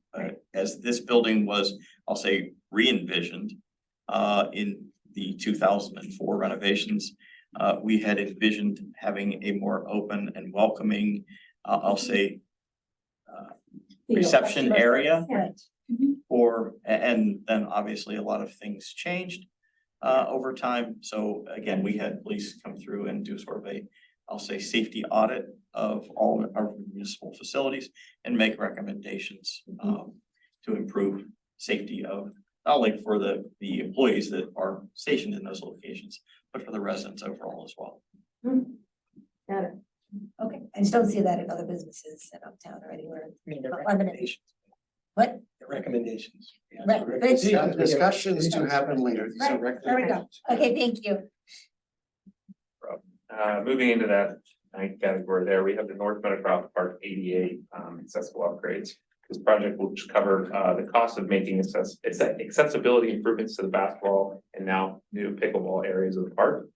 as this building was, I'll say, re-envisioned in the 2004 renovations, we had envisioned having a more open and welcoming, I'll say, reception area. Right. And then obviously a lot of things changed over time. So again, we had police come through and do sort of a, I'll say, safety audit of all our municipal facilities and make recommendations to improve safety of not only for the employees that are stationed in those locations, but for the residents overall as well. Got it. Okay, I just don't see that in other businesses in uptown or anywhere. What? The recommendations. Right, but it's- Discussions to happen later. These are Right, there we go. Okay, thank you. Moving into that ninth category there, we have the North Meadowcroft Park ADA accessible upgrades. This project will cover the cost of making accessibility improvements to the basketball and now new pickleball areas of the park.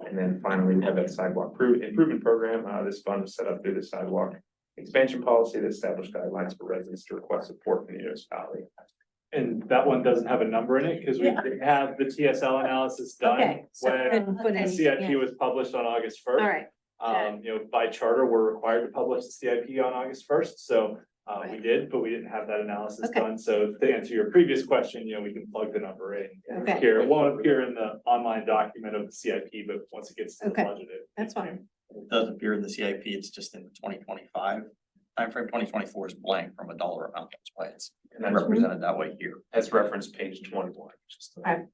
And then finally, we have that sidewalk improvement program. This fund was set up through the sidewalk expansion policy that established guidelines for residents to request support from the municipality. And that one doesn't have a number in it because we Yeah. didn't have the TSL analysis done Okay, so when couldn't put the any, CIP yeah. was published on August All first. right, By charter, we're required to publish the CIP on August first, so we did, but we didn't have that analysis Okay. done. So to answer your previous question, we can plug the number in. Okay. Here, it won't appear in the online document of the CIP, but once it gets to the Okay. budget. that's fine. It does appear in the CIP, it's just in the 2025 timeframe. 2024 is blank from a dollar amount. That's why it's And that's represented that way here. That's reference page 21. Okay.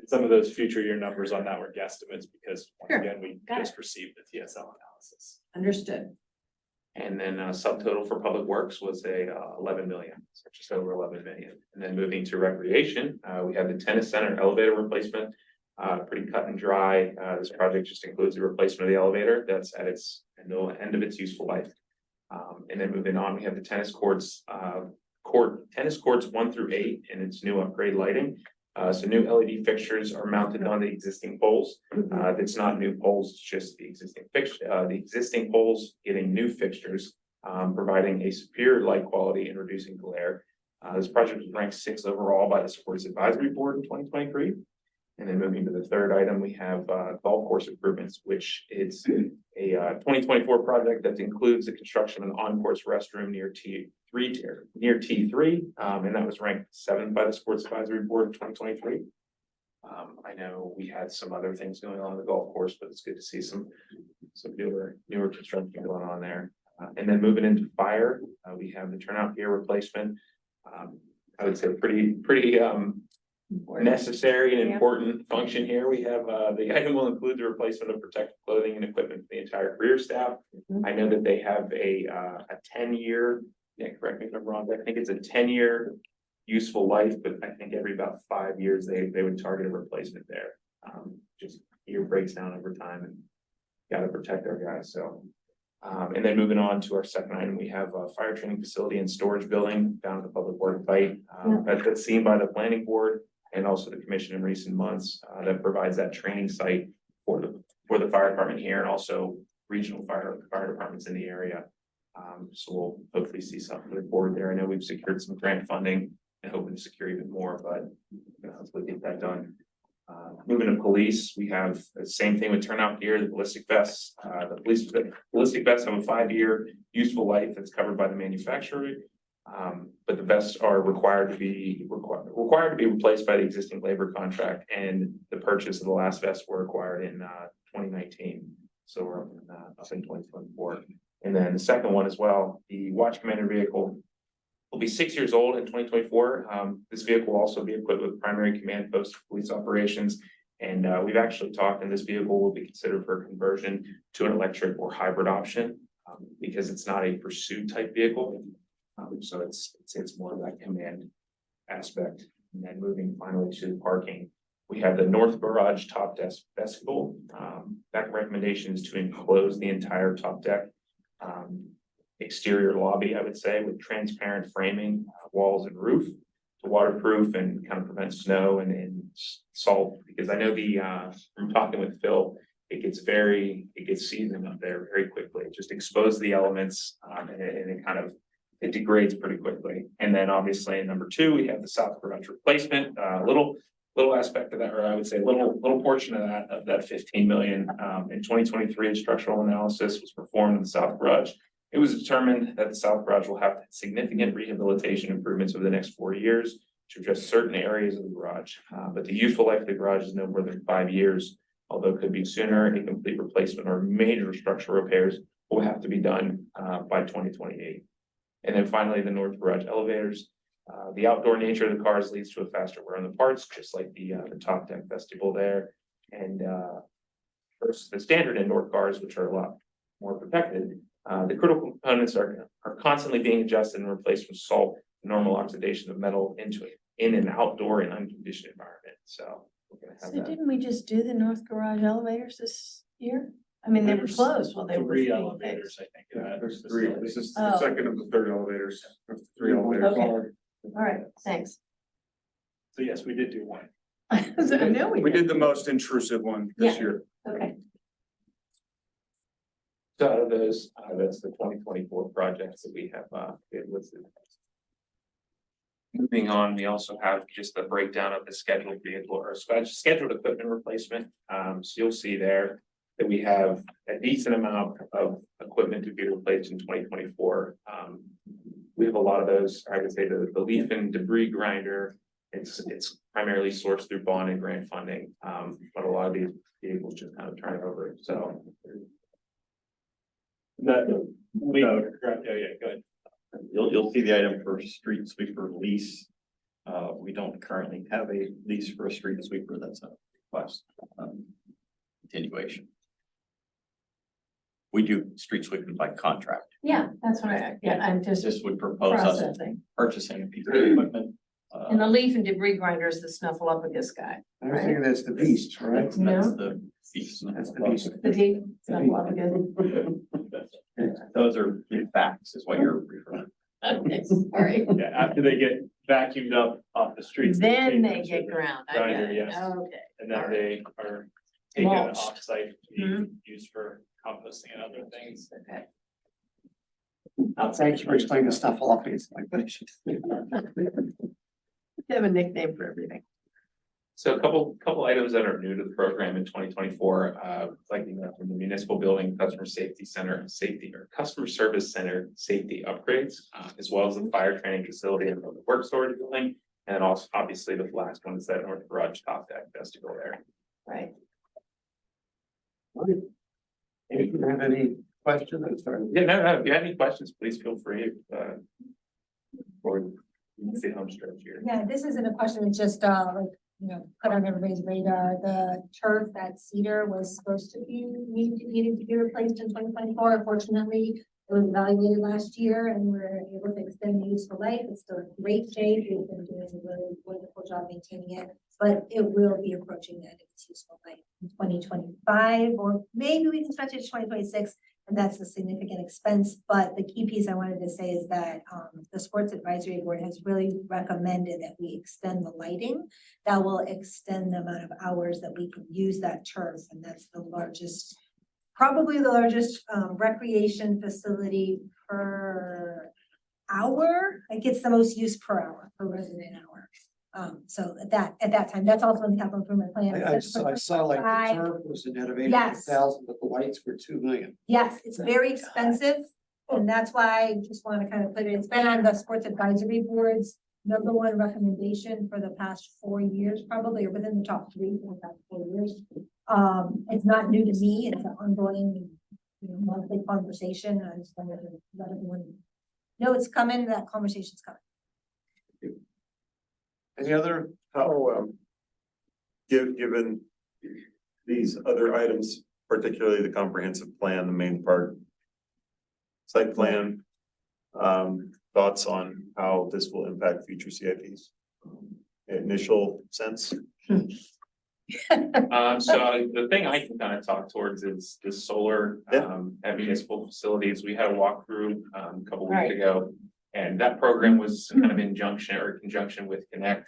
Some of those future year numbers on that were guesstimates because once Sure. again, we Got just received the TSL analysis. Understood. And then subtotal for public works was 11 million, so just over 11 million. And then moving to recreation, we have the tennis center elevator replacement. Pretty cut and dry. This project just includes the replacement of the elevator that's at its end of its useful life. And then moving on, we have the tennis courts, tennis courts 1 through 8 and its new upgrade lighting. So new LED fixtures are mounted on the existing poles. It's not new poles, it's just the existing the existing poles getting new fixtures, providing a superior light quality and reducing glare. This project was ranked 6th overall by the Sports Advisory Board in 2023. And then moving to the third item, we have golf course improvements, which is a 2024 project that includes the construction of an on-course restroom near T3, and that was ranked 7th by the Sports Advisory Board in 2023. I know we had some other things going on in the golf course, but it's good to see some newer construction going on there. And then moving into fire, we have the turnout gear replacement. I would say pretty necessary and important function here. We have, the item will include the replacement of protective clothing and equipment for the entire career staff. I know that they have a 10-year, correct me if I'm wrong, but I think it's a 10-year useful life, but I think every about 5 years, they would target a replacement there. Just year breaks down over time and gotta protect our guys, so. And then moving on to our second item, we have a fire training facility and storage building down at the Public Works site. That's seen by the planning board and also the commission in recent months, that provides that training site for the fire department here and also regional fire departments in the area. So we'll hopefully see something moving forward there. I know we've secured some grant funding and hoping to secure even more, but hopefully get that done. Moving to police, we have the same thing with turnout gear, the ballistic vests. The ballistic vests have a 5-year useful life that's covered by the manufacturer. But the vests are required to be replaced by the existing labor contract, and the purchase of the last vests were acquired in 2019. So we're up in 2024. And then the second one as well, the Watch Commander vehicle will be 6 years old in 2024. This vehicle will also be equipped with primary command post police operations. And we've actually talked, and this vehicle will be considered for conversion to an electric or hybrid option because it's not a pursuit type vehicle. So it's more of that command aspect. And then moving finally to parking, we have the north garage top deck vestibule. That recommendation is to enclose the entire top deck. Exterior lobby, I would say, with transparent framing, walls and roof to waterproof and kind of prevent snow and salt. Because I know from talking with Phil, it gets seasoned up there very quickly. Just expose the elements and it degrades pretty quickly. And then obviously in number 2, we have the south garage replacement, little aspect of that, or I would say little portion of that 15 million. In 2023, structural analysis was performed in the south garage. It was determined that the south garage will have significant rehabilitation improvements over the next 4 years to address certain areas of the garage. But the useful life of the garage is no more than 5 years, although it could be sooner. A complete replacement or major structural repairs will have to be done by 2028. And then finally, the north garage elevators. The outdoor nature of the cars leads to a faster wear on the parts, just like the top deck vestibule there. And versus the standard indoor cars, which are a lot more protected, the critical components are constantly being adjusted and replaced from salt, normal oxidation of metal in an outdoor and unconditioned environment. So we're gonna have So that. didn't we just do the north garage elevators this year? I mean, they were closed while they were. being fixed. I think. There's 3, this is the Oh. second of the 3 elevators. There's 3 elevators. Okay. All right, thanks. So yes, we did do one. I know We did the most intrusive one this Yeah. year. Okay. So out of those, that's the 2024 projects that we have listed. Moving on, we also have just the breakdown of the scheduled vehicle or scheduled equipment replacement. So you'll see there that we have a decent amount of equipment to be replaced in 2024. We have a lot of those. I would say the leaf and debris grinder. It's primarily sourced through bond and grant funding, but a lot of these vehicles just kind of turn it over. So Yeah, go ahead. You'll see the item for street sweeper lease. We don't currently have a lease for a street sweeper. That's a request continuation. We do street sweeping by contract. Yeah, that's what I'm just This would propose us processing. purchasing a piece of equipment. And the leaf and debris grinder is the Snuffleupagus guy. I was thinking that's the beast, right? That's the piece. That's the beast. The deep Snuffleupagus. Those are facts is what you're referring. Okay, sorry. Yeah, after they get vacuumed up off the streets. Then take they them to get the ground. I grinder, get it. yes. Okay. And then All they are taken Mulched. off-site to be Mhm. used for composting and other things. Okay. Thank you for explaining the stuff off. It's like, but They have a nickname for everything. So a couple items that are new to the program in 2024, like from the municipal building, customer safety center, customer service center safety upgrades, as well as the fire training facility and the work storage building. And also obviously the last one is that north garage top deck vestibule there. Right. if you have any questions, I'm sorry. Yeah, no, if you have any questions, please feel free, or the home stretch here. Yeah, this isn't a question, it's just, put on everybody's radar. The turf at Cedar was supposed to be, needed to be replaced in 2024. Unfortunately, it was evaluated last year and we were able to extend the useful life. It's still in great shape. We've been doing a really wonderful job maintaining it, but it will be approaching the end of its useful life in 2025, or maybe we can stretch it to 2026. And that's a significant expense, but the key piece I wanted to say is that the Sports Advisory Board has really recommended that we extend the lighting. That will extend the amount of hours that we can use that turf, and that's the largest probably the largest recreation facility per hour. It gets the most use per hour, per resident hour. So at that time, that's also in the capital improvement plan. I saw like the Five. turf was an innovation, Yes. 1,000, but the lights were 2 million. Yes, it's very expensive, and that's why I just want to kind of put it, it's been on the sports advisory board's #1 recommendation for the past 4 years, probably, or within the top 3 for the past 4 years. It's not new to me, it's an ongoing, monthly conversation, I just wanted to let everyone know it's coming, that conversation's coming. Any other? Given these other items, particularly the comprehensive plan, the main part. Site plan, thoughts on how this will impact future CIPs? Initial sense? So the thing I can kind of talk towards is the solar, at municipal facilities. We had a walkthrough, a couple weeks ago. And that program was kind of in conjunction with Connect.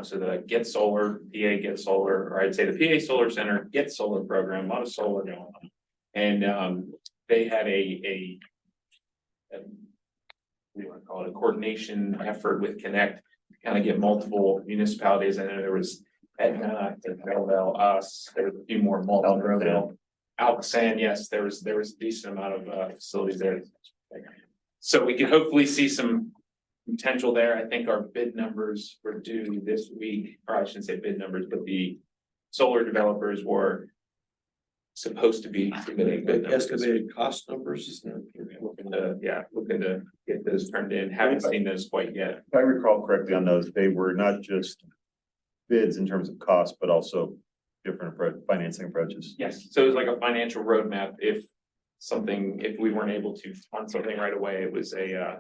So the Get Solar, PA Get Solar, or I'd say the PA Solar Center Get Solar program, a lot of solar going on. And they had a what do you want to call it, a coordination effort with Connect to kind of get multiple municipalities. I know there was Etna, I think Belleville, us, there was a few more multiple. Alcosan, yes, there was a decent amount of facilities there. So we can hopefully see some potential there. I think our bid numbers were due this week, or I shouldn't say bid numbers, but the solar developers were supposed to be submitting bid numbers. Estimated cost numbers, isn't it? Looking to get those turned in. Haven't seen those quite yet. If I recall correctly on those, they were not just bids in terms of cost, but also different financing approaches. Yes, so it was like a financial roadmap. If we weren't able to fund something right away, it was a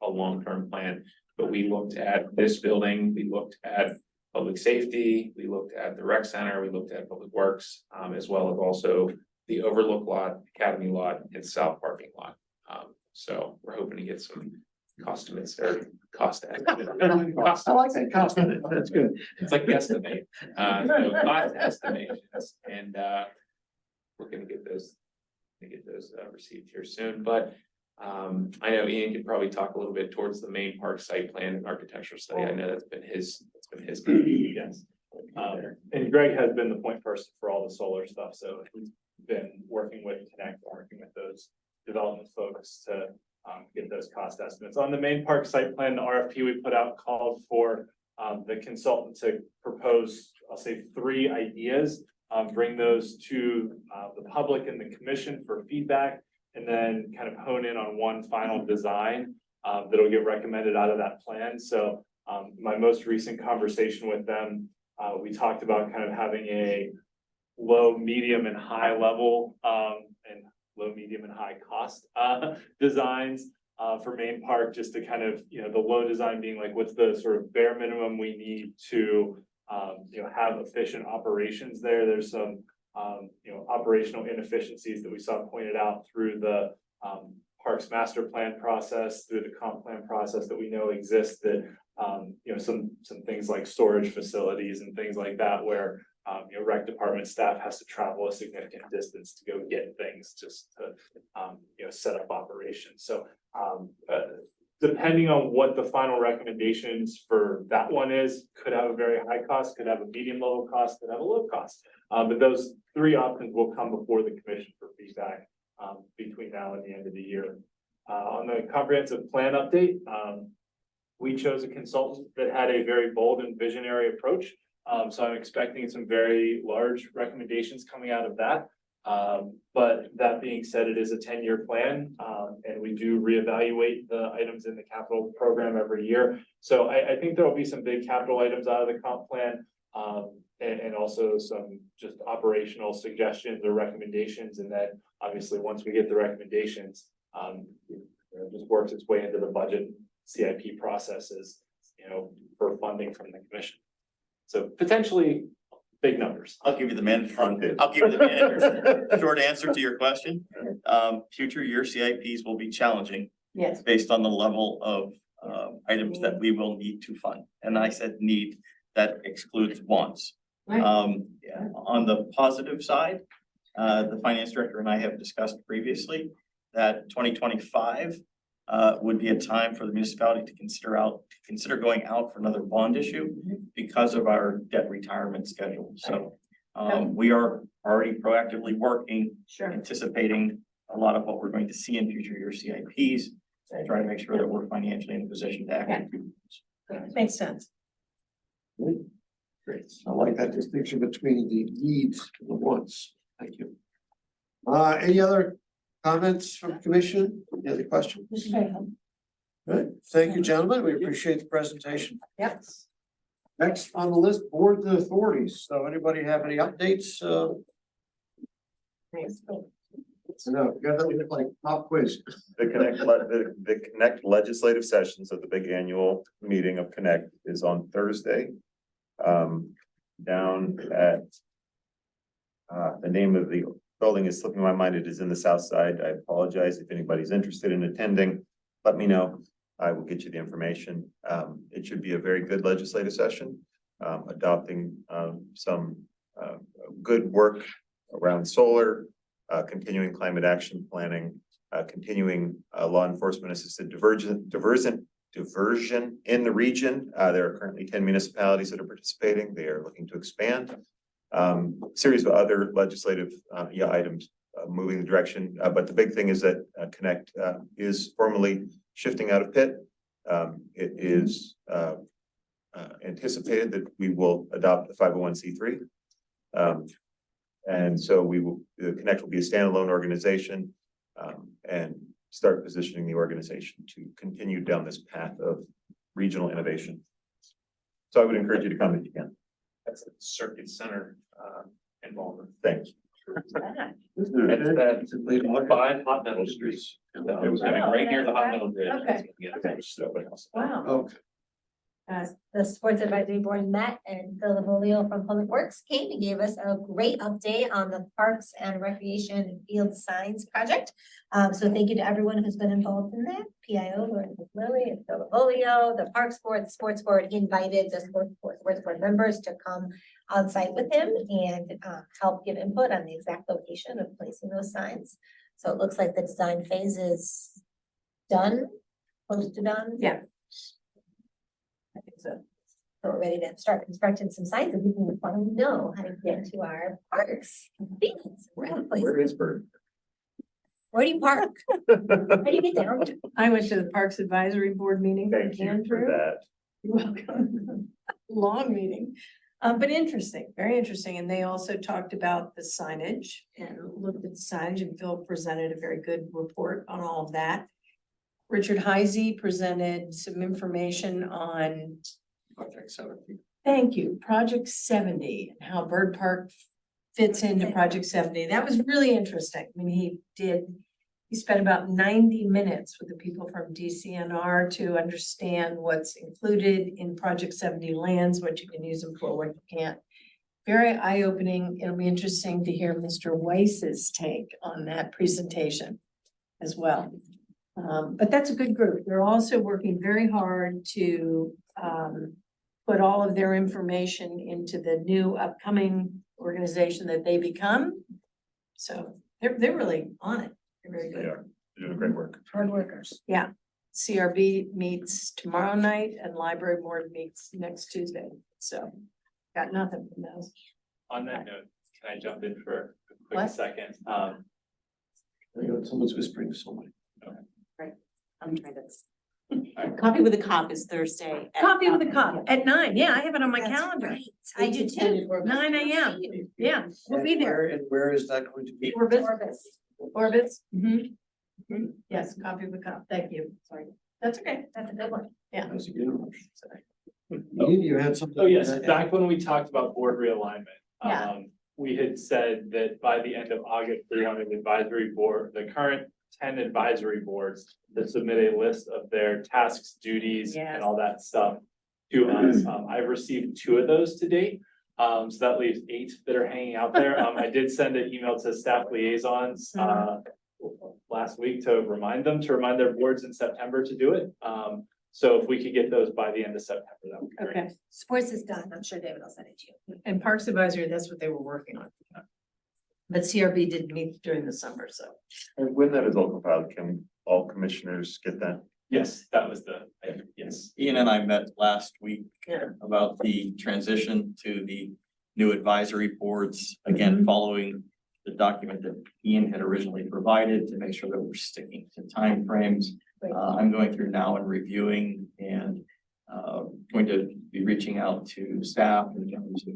long-term plan. But we looked at this building, we looked at public safety, we looked at the rec center, we looked at public works, as well as also the overlook lot, academy lot, and south parking lot. So we're hoping to get some cost estimates or cost estimate. I like that cost, that's good. It's like guesstimate, so cost estimations, and we're gonna get those received here soon, but I know Ian could probably talk a little bit towards the main park site plan and architectural study. I know that's been his. Yes. And Greg has been the point person for all the solar stuff, so he's been working with Connect, working with those development folks to get those cost estimates. On the main park site plan, the RFP we put out called for the consultant to propose, I'll say, 3 ideas. Bring those to the public and the commission for feedback, and then kind of hone in on one final design that'll get recommended out of that plan. So my most recent conversation with them, we talked about kind of having a low, medium, and high level and low, medium, and high cost designs for Main Park, just to kind of, the low design being like, what's the sort of bare minimum we need to have efficient operations there. There's some, operational inefficiencies that we saw pointed out through the Parks Master Plan process, through the comp plan process that we know exists, that, some things like storage facilities and things like that, where, rec department staff has to travel a significant distance to go get things just to, set up operations. So, depending on what the final recommendations for that one is, could have a very high cost, could have a medium level cost, could have a low cost. But those 3 options will come before the commission for feedback between now and the end of the year. On the comprehensive plan update, we chose a consultant that had a very bold and visionary approach. So I'm expecting some very large recommendations coming out of that. But that being said, it is a 10-year plan, and we do reevaluate the items in the capital program every year. So I think there will be some big capital items out of the comp plan, and also some just operational suggestions or recommendations. And then obviously, once we get the recommendations, it just works its way into the budget CIP processes, for funding from the commission. So potentially big numbers. I'll give you the manager's short answer to your question. Future year CIPs will be challenging. Yes. Based on the level of items that we will need to fund. And I said need, that excludes wants. Right. On the positive side, the finance director and I have discussed previously that 2025 would be a time for the municipality to consider going out for another bond issue because of our debt retirement schedule. So we are already proactively working, Sure. anticipating a lot of what we're going to see in future year CIPs, and trying to make sure that we're financially in a position to act. Makes sense. Great. I like that distinction between the needs and the wants. Thank you. Any other comments from commission? Any other questions? Good. Thank you, gentlemen. We appreciate the presentation. Yep. Next on the list, boards and authorities. So anybody have any updates? No, you got that like pop quiz. The Connect legislative sessions of the big annual meeting of Connect is on Thursday. Down at. The name of the building is slipping my mind. It is in the south side. I apologize if anybody's interested in attending. Let me know. I will get you the information. It should be a very good legislative session. Adopting some good work around solar, continuing climate action planning, continuing law enforcement assisted diversion in the region. There are currently 10 municipalities that are participating. They are looking to expand. Series of other legislative items moving the direction. But the big thing is that Connect is formally shifting out of Pitt. It is anticipated that we will adopt a 501c3. And so the Connect will be a standalone organization and start positioning the organization to continue down this path of regional innovation. So I would encourage you to come if you can. That's a circuit center involvement. Thank you. It's that 5 Hot Meadow Streets. It was right near the Hot Meadow Bridge. Okay. Wow. Okay. The Sports Advisory Board met and Phil Lavolio from Public Works came and gave us a great update on the Parks and Recreation and Field Signs project. So thank you to everyone who's been involved in that. PIO, Lauren Lilly and Phil Lavolio, the Parks Board, the Sports Board. He invited the Sports Board members to come on site with him and help give input on the exact location of placing those signs. So it looks like the design phase is done, close to done. Yeah. I think so. So we're ready to start constructing some signs and people will finally know how to get to our parks. Fields, around places. Where is Bird? Where do you park? How do you get down? I went to the Parks Advisory Board meeting. Thank you Andrew. for that. You're welcome. Long meeting, but interesting, very interesting. And they also talked about the signage and looked at the signage, and Phil presented a very good report on all of that. Richard Heisey presented some information on, Project 70. thank you, Project 70, and how Bird Park fits into Project 70. That was really interesting. I mean, he spent about 90 minutes with the people from DCNR to understand what's included in Project 70 lands, what you can use them for, what you can't. Very eye-opening. It'll be interesting to hear Mr. Weiss's take on that presentation as well. But that's a good group. They're also working very hard to put all of their information into the new upcoming organization that they become. So they're really on it. They're very They good. are. They're doing great work. Hard workers. Yeah. CRB meets tomorrow night and library board meets next Tuesday. So got nothing from those. On that note, can I jump in for a quick What? second? Someone's whispering to someone. I'm trying to. Coffee with a Cop is Thursday. at- Coffee with a Cop at 9. Yeah, I have it on my That's calendar. right. I do too. 9 a.m. Yeah, we'll be there. And where is that going to be? Orbits. Yes, Coffee with a Cop. Thank you. Sorry. That's okay. That's a good one. That's a good one. You had something. Oh, yes, back when we talked about board realignment. Yeah. We had said that by the end of August, we wanted advisory board, the current 10 advisory boards to submit a list of their tasks, duties, Yes. and all that stuff to us. I've received 2 of those to date. So that leaves 8 that are hanging out there. I did send an email to staff liaisons, last week to remind their boards in September to do it. So if we could get those by the end of September, that would be great. Sports is done. I'm sure David will send it to you. And Parks Advisory, that's what they were working on. But CRB didn't meet during the summer, so. And when that is all compiled, can all commissioners get that? Yes, that was the, yes. Ian and I met last week Yeah. about the transition to the new advisory boards, again, following the document that Ian had originally provided to make sure that we're sticking to timeframes. Right. I'm going through now and reviewing and going to be reaching out to staff in terms of,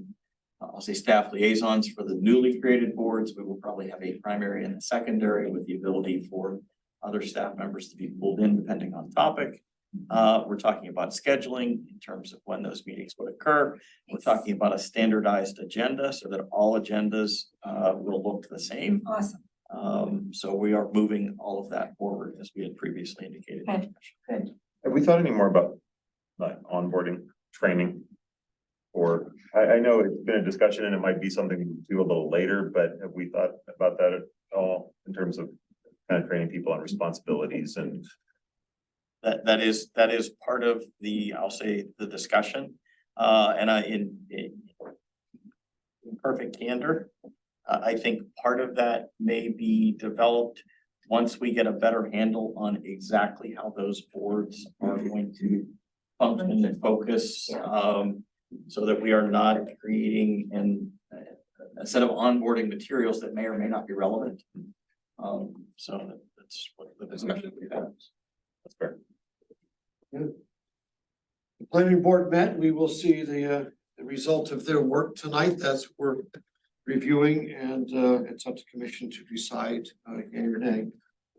I'll say staff liaisons for the newly created boards. We will probably have a primary and a secondary with the ability for other staff members to be pulled in depending on topic. We're talking about scheduling in terms of when those meetings would occur. We're talking about a standardized agenda so that all agendas will look the same. Awesome. So we are moving all of that forward as we had previously indicated. Okay. Have we thought any more about like onboarding, training? Or I know it's been a discussion and it might be something we do a little later, but have we thought about that at all in terms of kind of training people on responsibilities and? That is part of the, I'll say, the discussion. And in perfect candor, I think part of that may be developed once we get a better handle on exactly how those boards are going to function and focus. So that we are not creating a set of onboarding materials that may or may not be relevant. So that's what the discussion we have. That's fair. The planning board met, we will see the result of their work tonight, that's what we're reviewing, and it's up to commission to decide, yea or nay.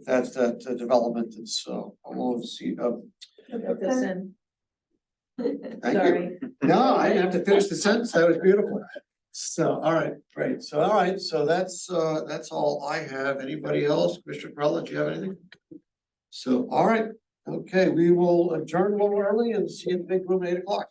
That's that development that's, I won't see, Put this in. thank you. No, I didn't have to finish the sentence, that was beautiful. So, all right, great, so, all right, so that's all I have, anybody else, Commissioner Perrella, do you have anything? So, all right, okay, we will adjourn a little early and see you in the big room at 8 o'clock.